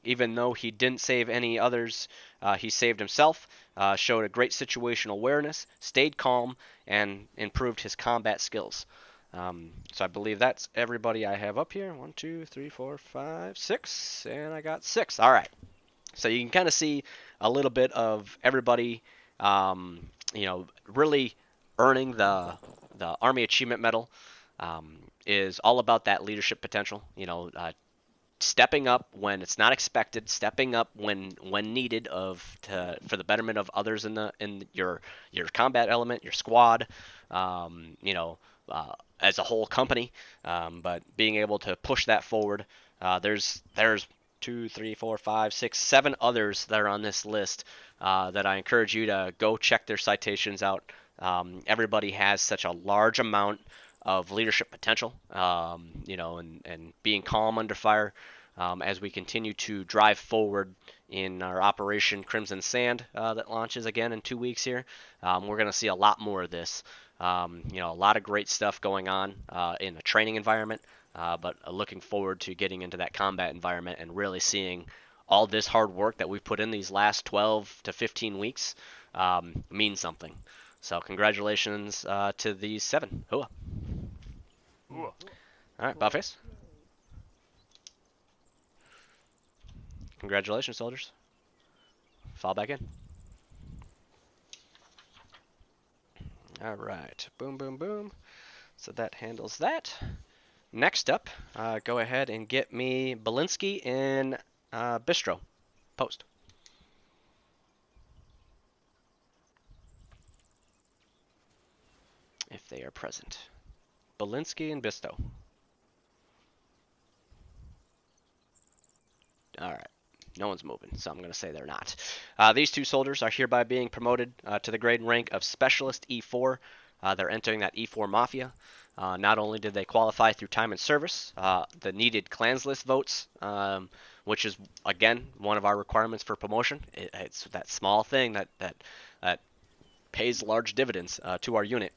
Even though he didn't save any others, he saved himself, showed a great situational awareness, stayed calm, and improved his combat skills. So I believe that's everybody I have up here. 1, 2, 3, 4, 5, 6, and I got 6. All right. So you can kind of see a little bit of everybody, really earning the Army Achievement Medal. Is all about that leadership potential. Stepping up when it's not expected, stepping up when needed for the betterment of others in your combat element, your squad, as a whole company. But being able to push that forward. There's 2, 3, 4, 5, 6, 7 others that are on this list that I encourage you to go check their citations out. Everybody has such a large amount of leadership potential, and being calm under fire as we continue to drive forward in our Operation Crimson Sand that launches again in 2 weeks here. We're going to see a lot more of this. A lot of great stuff going on in the training environment, but looking forward to getting into that combat environment and really seeing all this hard work that we've put in these last 12 to 15 weeks mean something. So congratulations to these 7. Hooah. Ooh. All right, Buffface. Congratulations, soldiers. Fall back in. All right. Boom, boom, boom. So that handles that. Next up, go ahead and get me Belinsky in Bistro. Post. if they are present. Belinsky and Bisto. All right. No one's moving, so I'm going to say they're not. These two soldiers are hereby being promoted to the grade and rank of Specialist E4. They're entering that E4 Mafia. Not only did they qualify through time and service, the needed clans list votes, which is, again, one of our requirements for promotion. It's that small thing that pays large dividends to our unit.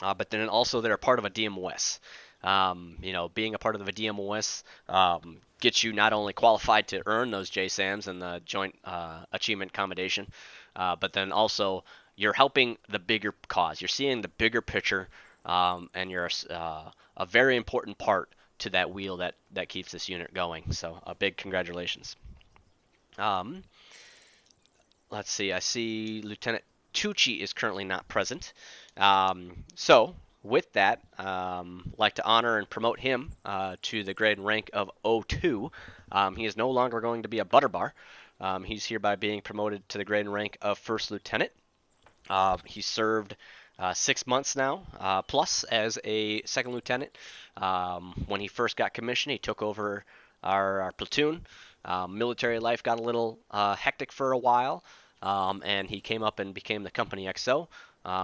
But then also they're a part of a DMOS. Being a part of the DMOS gets you not only qualified to earn those JSAMs and the Joint Achievement Commendation, but then also you're helping the bigger cause. You're seeing the bigger picture, and you're a very important part to that wheel that keeps this unit going. So a big congratulations. Let's see. I see Lieutenant Tucci is currently not present. So with that, like to honor and promote him to the grade and rank of O2. He is no longer going to be a butter bar. He's hereby being promoted to the grade and rank of First Lieutenant. He served 6 months now, plus as a second lieutenant. When he first got commissioned, he took over our platoon. Military life got a little hectic for a while, and he came up and became the company XO.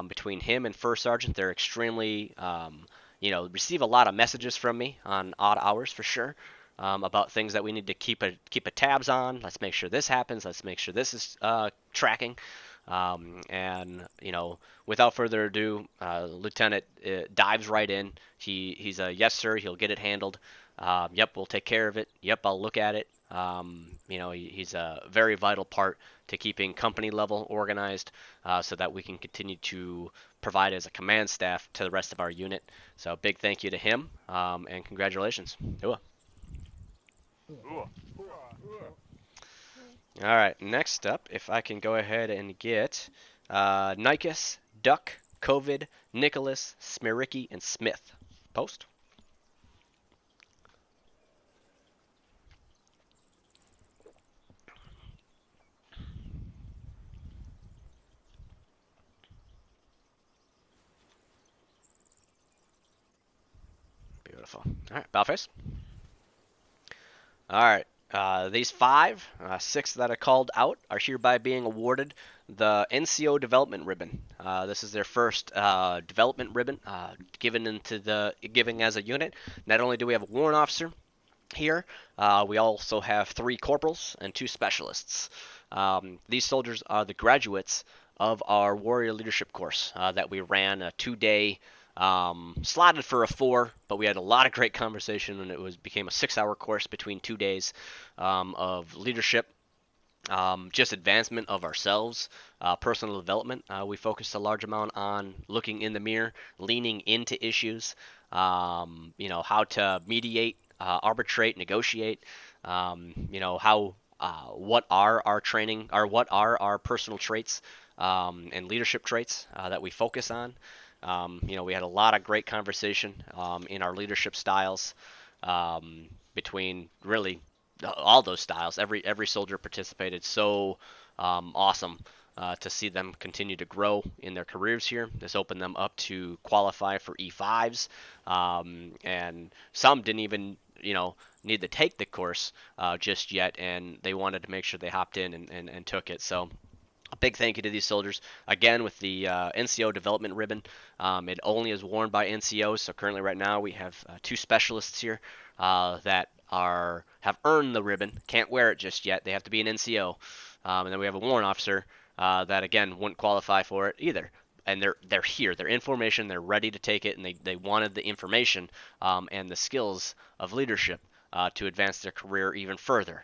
Between him and First Sergeant, they're extremely, receive a lot of messages from me on odd hours for sure. About things that we need to keep a tabs on. Let's make sure this happens. Let's make sure this is tracking. Without further ado, Lieutenant dives right in. He's a yes sir. He'll get it handled. Yep, we'll take care of it. Yep, I'll look at it. He's a very vital part to keeping company level organized, so that we can continue to provide as a command staff to the rest of our unit. So big thank you to him, and congratulations. Ooh. All right, next up, if I can go ahead and get Nikes, Duck, COVID, Nicholas, Smiricki, and Smith. Post. Beautiful. All right, Balface. All right. These six that are called out are hereby being awarded the NCO Development Ribbon. This is their first development ribbon giving as a unit. Not only do we have a warrant officer here, we also have 3 corporals and 2 specialists. These soldiers are the graduates of our warrior leadership course that we ran a 2-day. Slotted for a 4, but we had a lot of great conversation, and it became a 6-hour course between 2 days of leadership, just advancement of ourselves, personal development. We focused a large amount on looking in the mirror, leaning into issues, how to mediate, arbitrate, negotiate, what are our training, or what are our personal traits and leadership traits that we focus on. We had a lot of great conversation in our leadership styles between really all those styles. Every soldier participated. So awesome to see them continue to grow in their careers here. This opened them up to qualify for E5s, and some didn't even need to take the course just yet, and they wanted to make sure they hopped in and took it. So a big thank you to these soldiers. Again, with the NCO development ribbon, it only is worn by NCOs. So currently right now we have 2 specialists here that have earned the ribbon. Can't wear it just yet. They have to be an NCO. And then we have a warrant officer that, again, wouldn't qualify for it either. And they're here. They're in formation. They're ready to take it, and they wanted the information and the skills of leadership to advance their career even further.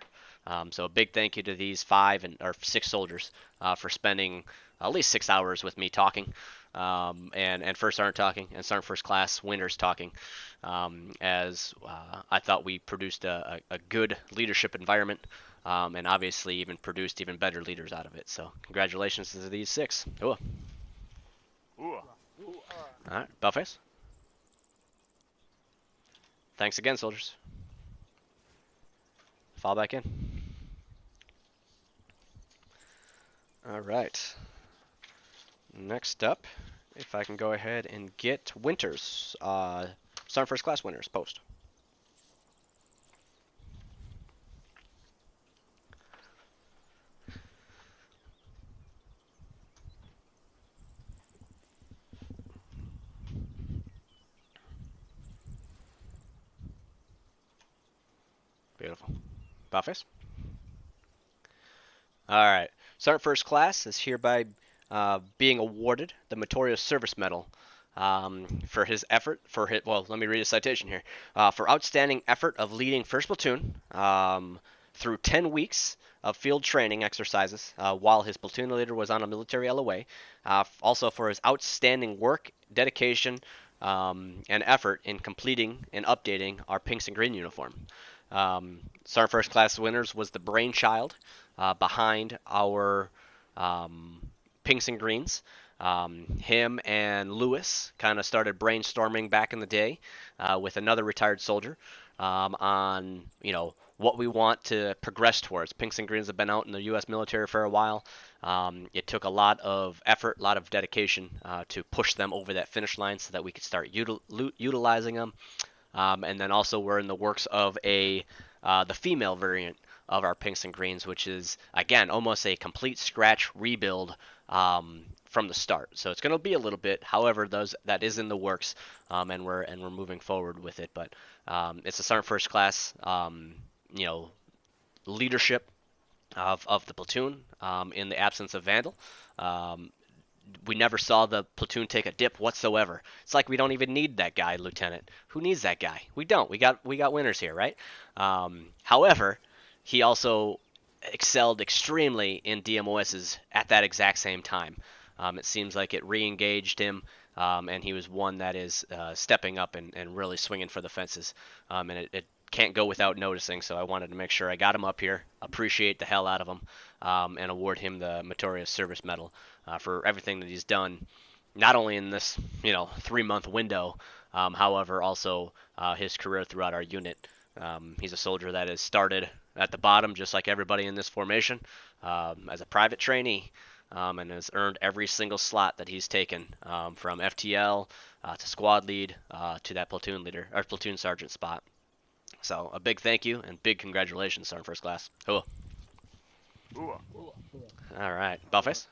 So a big thank you to these 6 soldiers for spending at least 6 hours with me talking, and First Sergeant talking, and Sergeant First Class Winters talking, as I thought we produced a good leadership environment, and obviously even produced even better leaders out of it. So congratulations to these 6. Ooh. All right, Buffface. Thanks again, soldiers. Fall back in. All right. Next up if I can go ahead and get Winters, Sergeant First Class Winters, post. Beautiful. Buffus? Alright. Sergeant First Class is hereby being awarded the Meritorious Service Medal for his effort, well, let me read a citation here. For outstanding effort of leading 1st Platoon through 10 weeks of field training exercises while his platoon leader was on a military LOA. Also for his outstanding work, dedication, and effort in completing and updating our pinks and green uniform. Sergeant First Class Winners was the brainchild behind our pinks and greens. Him and Lewis kind of started brainstorming back in the day with another retired soldier on, what we want to progress towards. Pinks and greens have been out in the U.S. military for a while. It took a lot of effort, a lot of dedication to push them over that finish line so that we could start utilizing them. And then also we're in the works of the female variant of our pinks and greens, which is again almost a complete scratch rebuild from the start. So it's going to be a little bit. However, that is in the works, and we're moving forward with it. But it's a Sergeant First Class, leadership of the platoon in the absence of Vandal. We never saw the platoon take a dip whatsoever. It's like we don't even need that guy, Lieutenant. Who needs that guy? We don't. We got winners here, right? However, he also excelled extremely in DMOS's at that exact same time. It seems like it re-engaged him, and he was one that is stepping up and really swinging for the fences. And it can't go without noticing, so I wanted to make sure I got him up here, appreciate the hell out of him, and award him the Meritorious Service Medal for everything that he's done, not only in this 3-month window, however also his career throughout our unit. He's a soldier that has started at the bottom, just like everybody in this formation, as a private trainee, and has earned every single slot that he's taken, from FTL to squad lead to that platoon leader or platoon sergeant spot. So a big thank you and big congratulations, Sergeant First Class. Cool. Ooh. All right, Buffface.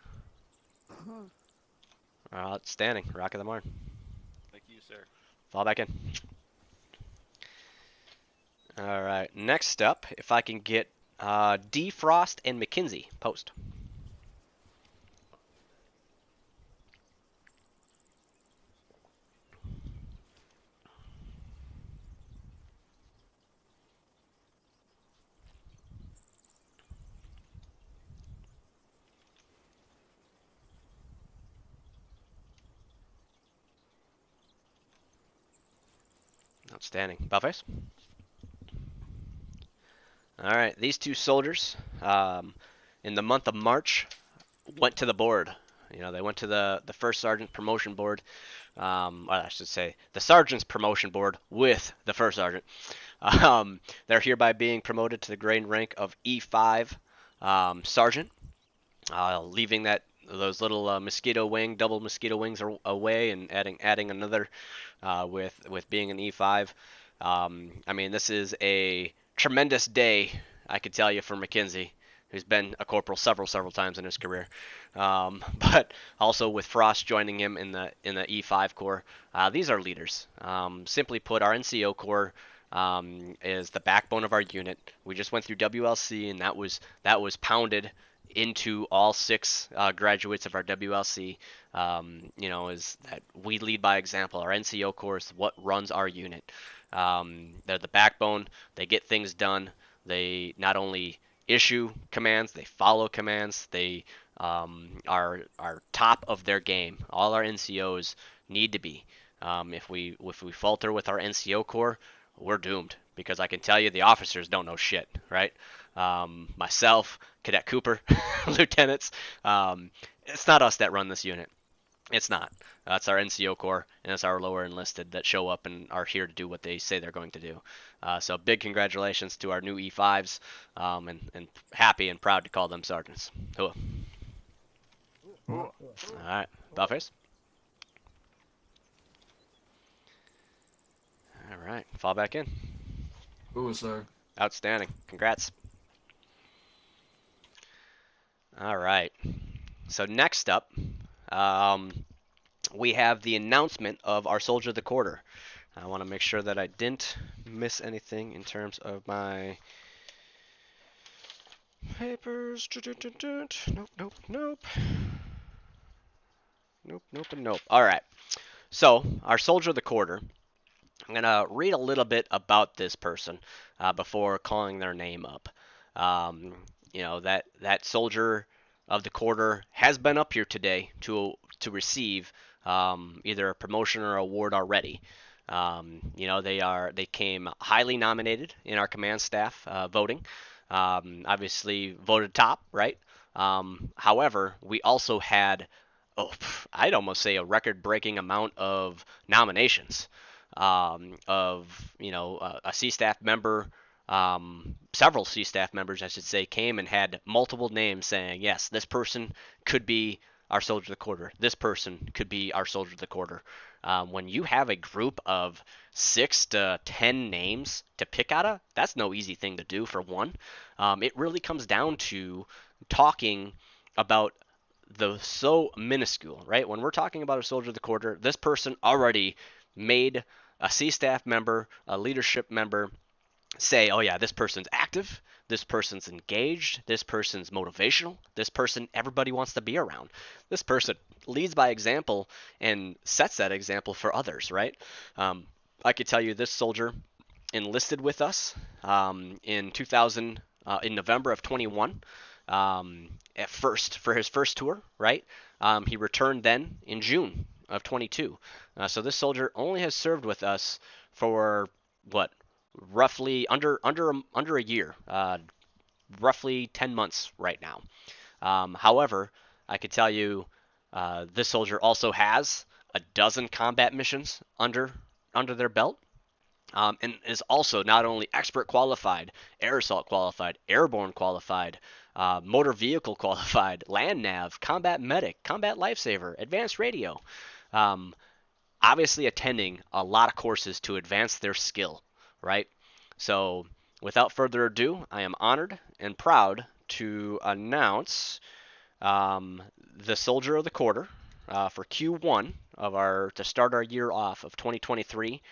Outstanding. Rock of the morning. Thank you, sir. Fall back in. All right. Next up, if I can get D. Frost and McKinsey post. Outstanding. Buffface. All right. These two soldiers, in the month of March, went to the board. They went to the first sergeant promotion board. I should say the sergeant's promotion board with the first sergeant. They're hereby being promoted to the grade rank of E5 sergeant, leaving those little double mosquito wings away, and adding another with being an E5. This is a tremendous day, I could tell you, for McKinsey, who's been a corporal several times in his career. But also with Frost joining him in the E5 Corps. These are leaders. Simply put, our NCO Corps is the backbone of our unit. We just went through WLC, and that was pounded into all 6 graduates of our WLC. Is that we lead by example. Our NCO Corps is what runs our unit. They're the backbone. They get things done. They not only issue commands, they follow commands. They are top of their game. All our NCOs need to be. If we falter with our NCO Corps, we're doomed, because I can tell you the officers don't know shit, right? Myself, Cadet Cooper, lieutenants, it's not us that run this unit. It's not. It's our NCO Corps, and it's our lower enlisted that show up and are here to do what they say they're going to do. So big congratulations to our new E5s, and happy and proud to call them sergeants. Cool. Ooh. All right, Buffers. All right, fall back in. Ooh, sir. Outstanding. Congrats. All right. So next up, we have the announcement of our Soldier of the Quarter. I want to make sure that I didn't miss anything in terms of my papers. Nope, nope, nope. Nope, nope, and nope. All right. So, our Soldier of the Quarter. I'm going to read a little bit about this person before calling their name up. Um, that Soldier of the Quarter has been up here today to receive either a promotion or award already. They came highly nominated in our command staff voting. Obviously voted top, right? However, we also had, I'd almost say a record-breaking amount of nominations. A C staff member, several C staff members, I should say, came and had multiple names saying, yes, this person could be our Soldier of the Quarter. This person could be our Soldier of the Quarter. When you have a group of 6 to 10 names to pick out of, that's no easy thing to do for one. It really comes down to talking about the so minuscule, right? When we're talking about a Soldier of the Quarter, this person already made a C staff member, a leadership member say, oh yeah, this person's active, this person's engaged, this person's motivational, this person everybody wants to be around. This person leads by example and sets that example for others, right? I could tell you this soldier enlisted with us in November of 21 at first for his first tour, right? He returned then in June of 22. So this soldier only has served with us for what, roughly under a year, roughly 10 months right now. However, I could tell you this soldier also has a dozen combat missions under their belt. And is also not only expert qualified, air assault qualified, airborne qualified, motor vehicle qualified, land nav, combat medic, combat lifesaver, advanced radio. Obviously attending a lot of courses to advance their skill, right? So without further ado, I am honored and proud to announce the Soldier of the Quarter for Q1 to start our year off of 2023.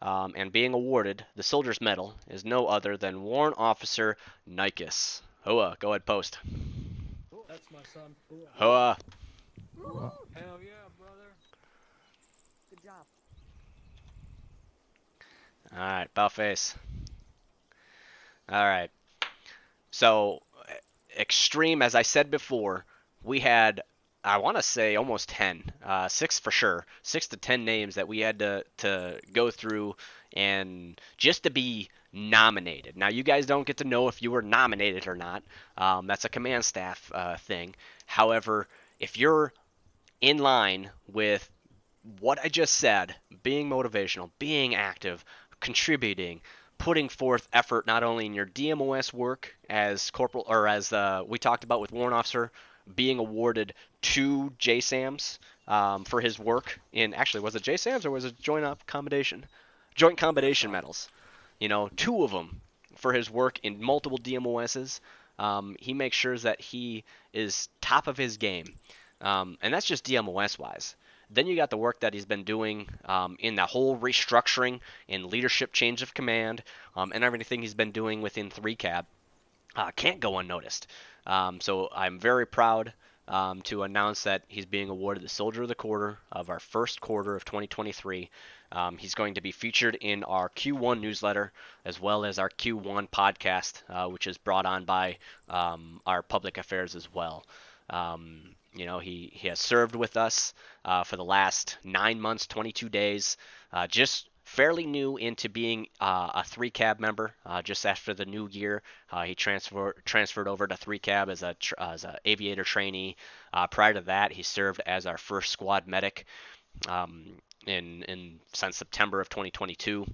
And being awarded the Soldier's Medal is no other than Warrant Officer Nikes. Hoa, go ahead, post. That's my son. Hoa. Hell yeah, brother. Good job. All right, about face. All right. So, extreme, as I said before, we had, I want to say almost 10, 6 for sure, 6 to 10 names that we had to go through and just to be nominated. Now, you guys don't get to know if you were nominated or not. That's a command staff thing. However, if you're in line with what I just said, being motivational, being active, contributing, putting forth effort not only in your DMOS work as corporal or as we talked about with warrant officer, being awarded 2 JSAMs for his work in, actually, was it JSAMs or was it joint accommodation? Joint combination medals. 2 of them for his work in multiple DMOSs. He makes sure that he is top of his game. And that's just DMOS wise. Then you got the work that he's been doing in the whole restructuring and leadership change of command and everything he's been doing within 3CAB. Can't go unnoticed. So I'm very proud to announce that he's being awarded the Soldier of the Quarter of our first quarter of 2023. He's going to be featured in our Q1 newsletter as well as our Q1 podcast, which is brought on by our public affairs as well. He has served with us for the last 9 months, 22 days, just fairly new into being a 3CAB member. Just after the new year, he transferred over to 3CAB as a aviator trainee. Prior to that, he served as our first squad medic since September of 2022.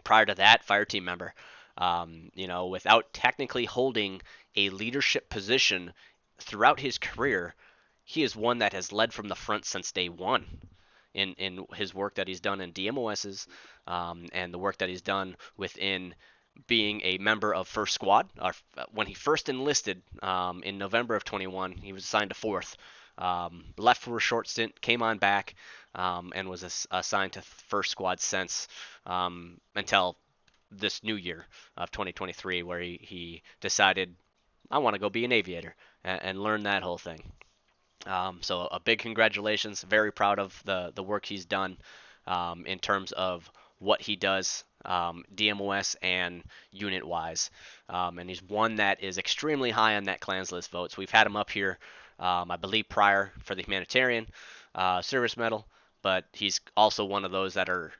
Prior to that, fire team member. Without technically holding a leadership position throughout his career, he is one that has led from the front since day one. in his work that he's done in DMOSs, and the work that he's done within being a member of First Squad. When he first enlisted in November of 21, he was assigned to 4th. Left for a short stint, came on back, and was assigned to First Squad since until this new year of 2023, where he decided, I want to go be an aviator and learn that whole thing. So a big congratulations. Very proud of the work he's done in terms of what he does, DMOS and unit wise. And he's one that is extremely high on that clans list votes. We've had him up here, I believe, prior for the humanitarian service medal, but he's also one of those that are,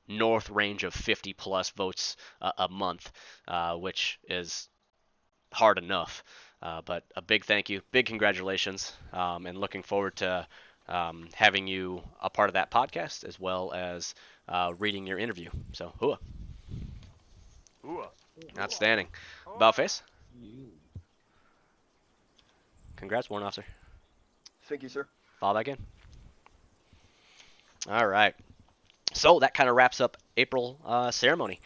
north range of 50 plus votes a month, which is hard enough. But a big thank you, big congratulations, and looking forward to having you a part of that podcast as well as reading your interview. So, hooah. Ooh. Outstanding. About face? Congrats, Warrant Officer. Thank you, sir. Follow back in. All right. So that kind of wraps up April ceremony.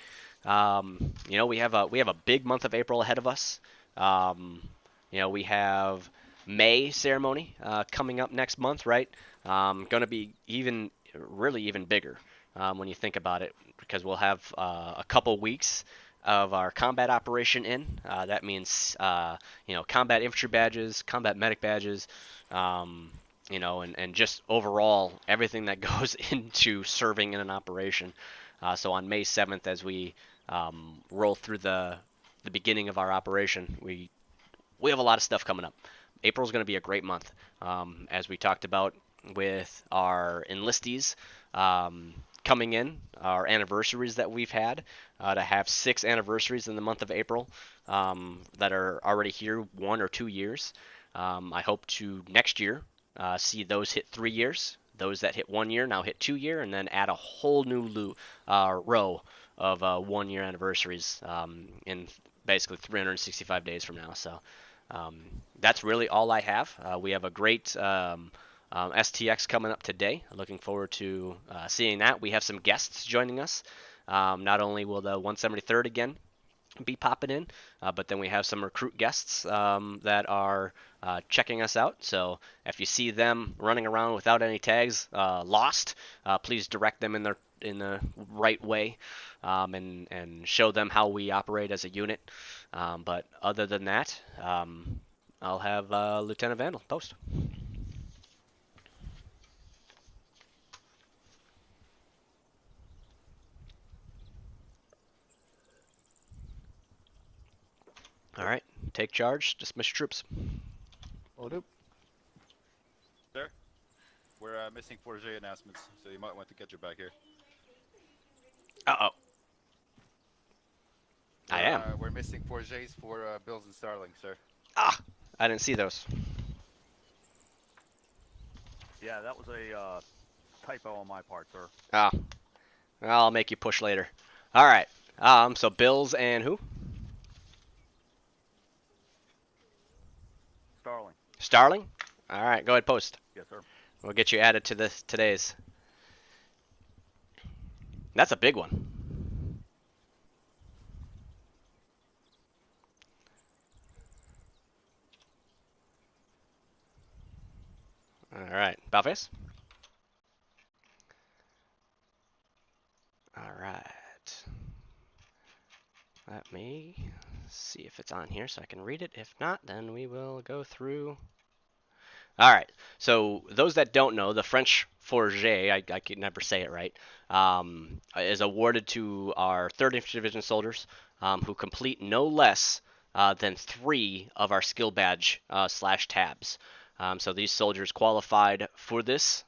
We have a big month of April ahead of us. We have May ceremony coming up next month, right? Going to be even bigger when you think about it, because we'll have a couple weeks of our combat operation in. That means combat infantry badges, combat medic badges, and just overall everything that goes into serving in an operation. So on May 7th, as we roll through the beginning of our operation, we have a lot of stuff coming up. April's going to be a great month, as we talked about with our enlistees coming in, our anniversaries that we've had, to have 6 anniversaries in the month of April that are already here 1 or 2 years. I hope to next year see those hit 3 years. Those that hit 1 year now hit 2 year, and then add a whole new row of 1 year anniversaries in basically 365 days from now. So that's really all I have. We have a great STX coming up today. Looking forward to seeing that. We have some guests joining us. Not only will the 173rd again be popping in, but then we have some recruit guests that are checking us out. So if you see them running around without any tags, lost, please direct them in the right way, and show them how we operate as a unit. But other than that, I'll have Lieutenant Vandal post. All right, take charge. Dismiss your troops. Will do. Sir, we're missing 4J announcements, so you might want to get your back here. Uh-oh. I am. We're missing 4Js for Bills and Starling, sir. Ah, I didn't see those. Yeah, that was a typo on my part, sir. Ah, I'll make you push later. All right. So Bills and who? Starling. Starling? All right, go ahead, post. Yes, sir. We'll get you added to today's. That's a big one. All right, Balface. All right. Let me see if it's on here so I can read it. If not, then we will go through. All right. So those that don't know, the French Forget, I can never say it right, is awarded to our 3rd Infantry Division soldiers who complete no less than 3 of our skill badge / tabs. So these soldiers qualified for this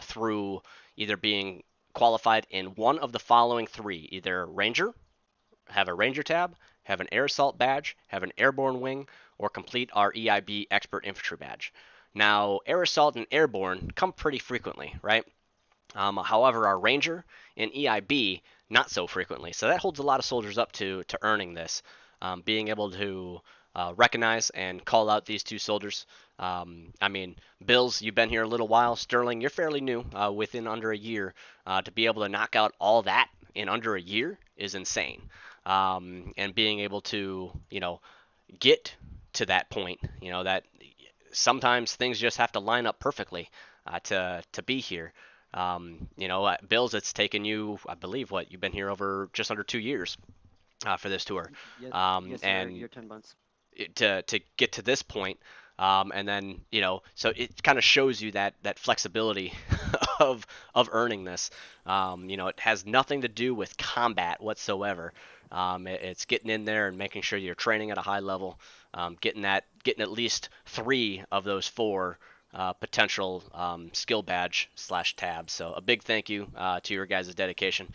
through either being qualified in one of the following 3, either Ranger, have a Ranger tab, have an Air Assault badge, have an Airborne wing, or complete our EIB Expert Infantry badge. Now, Air Assault and Airborne come pretty frequently, right? However, our Ranger and EIB, not so frequently. So that holds a lot of soldiers up to earning this, being able to recognize and call out these two soldiers. I mean, Bills, you've been here a little while. Sterling, you're fairly new, within under a year. To be able to knock out all that in under a year is insane. And being able to, get to that point, that sometimes things just have to line up perfectly to be here. Bills, it's taken you, I believe, what you've been here over just under 2 years for this tour. Yes, yes, sir. And You're 10 months. to get to this point, and then so it kind of shows you that flexibility of earning this. It has nothing to do with combat whatsoever. It's getting in there and making sure you're training at a high level, getting at least 3 of those 4 potential skill badge / tabs. So a big thank you to your guys' dedication.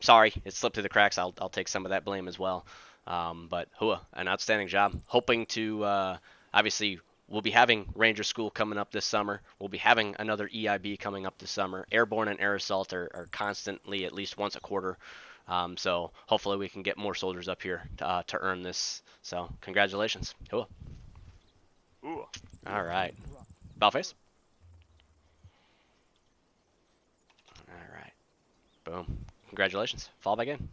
Sorry, it slipped through the cracks. I'll take some of that blame as well. But Hua, an outstanding job. Hoping to, obviously, we'll be having Ranger School coming up this summer. We'll be having another EIB coming up this summer. Airborne and Air Assault are constantly at least once a quarter. So hopefully we can get more soldiers up here to earn this. So congratulations. Hua. Ooh. All right. Ballface. All right. Boom. Congratulations. Fall back in.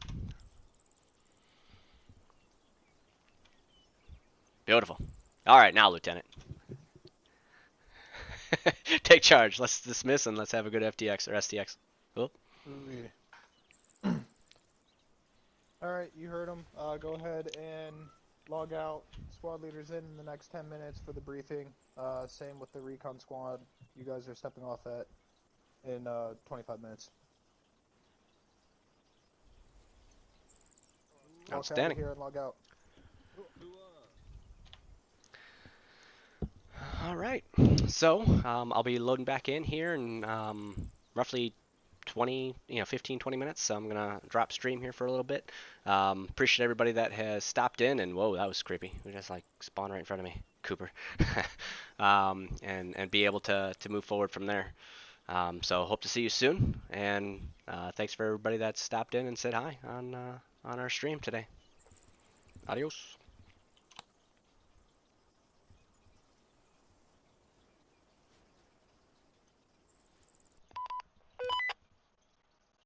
Beautiful. All right, now, Lieutenant. Take charge. Let's dismiss and let's have a good FTX or STX. Cool. Alright, you heard him. Go ahead and log out. Squad leaders in the next 10 minutes for the briefing. Same with the recon squad. You guys are stepping off at in 25 minutes. Outstanding. Walk out of here and log out. All right. So I'll be loading back in here in roughly 15, 20 minutes. So I'm going to drop stream here for a little bit. Appreciate everybody that has stopped in. And whoa, that was creepy. We just like spawned right in front of me, Cooper. And be able to move forward from there. So hope to see you soon. And thanks for everybody that stopped in and said hi on our stream today. Adios.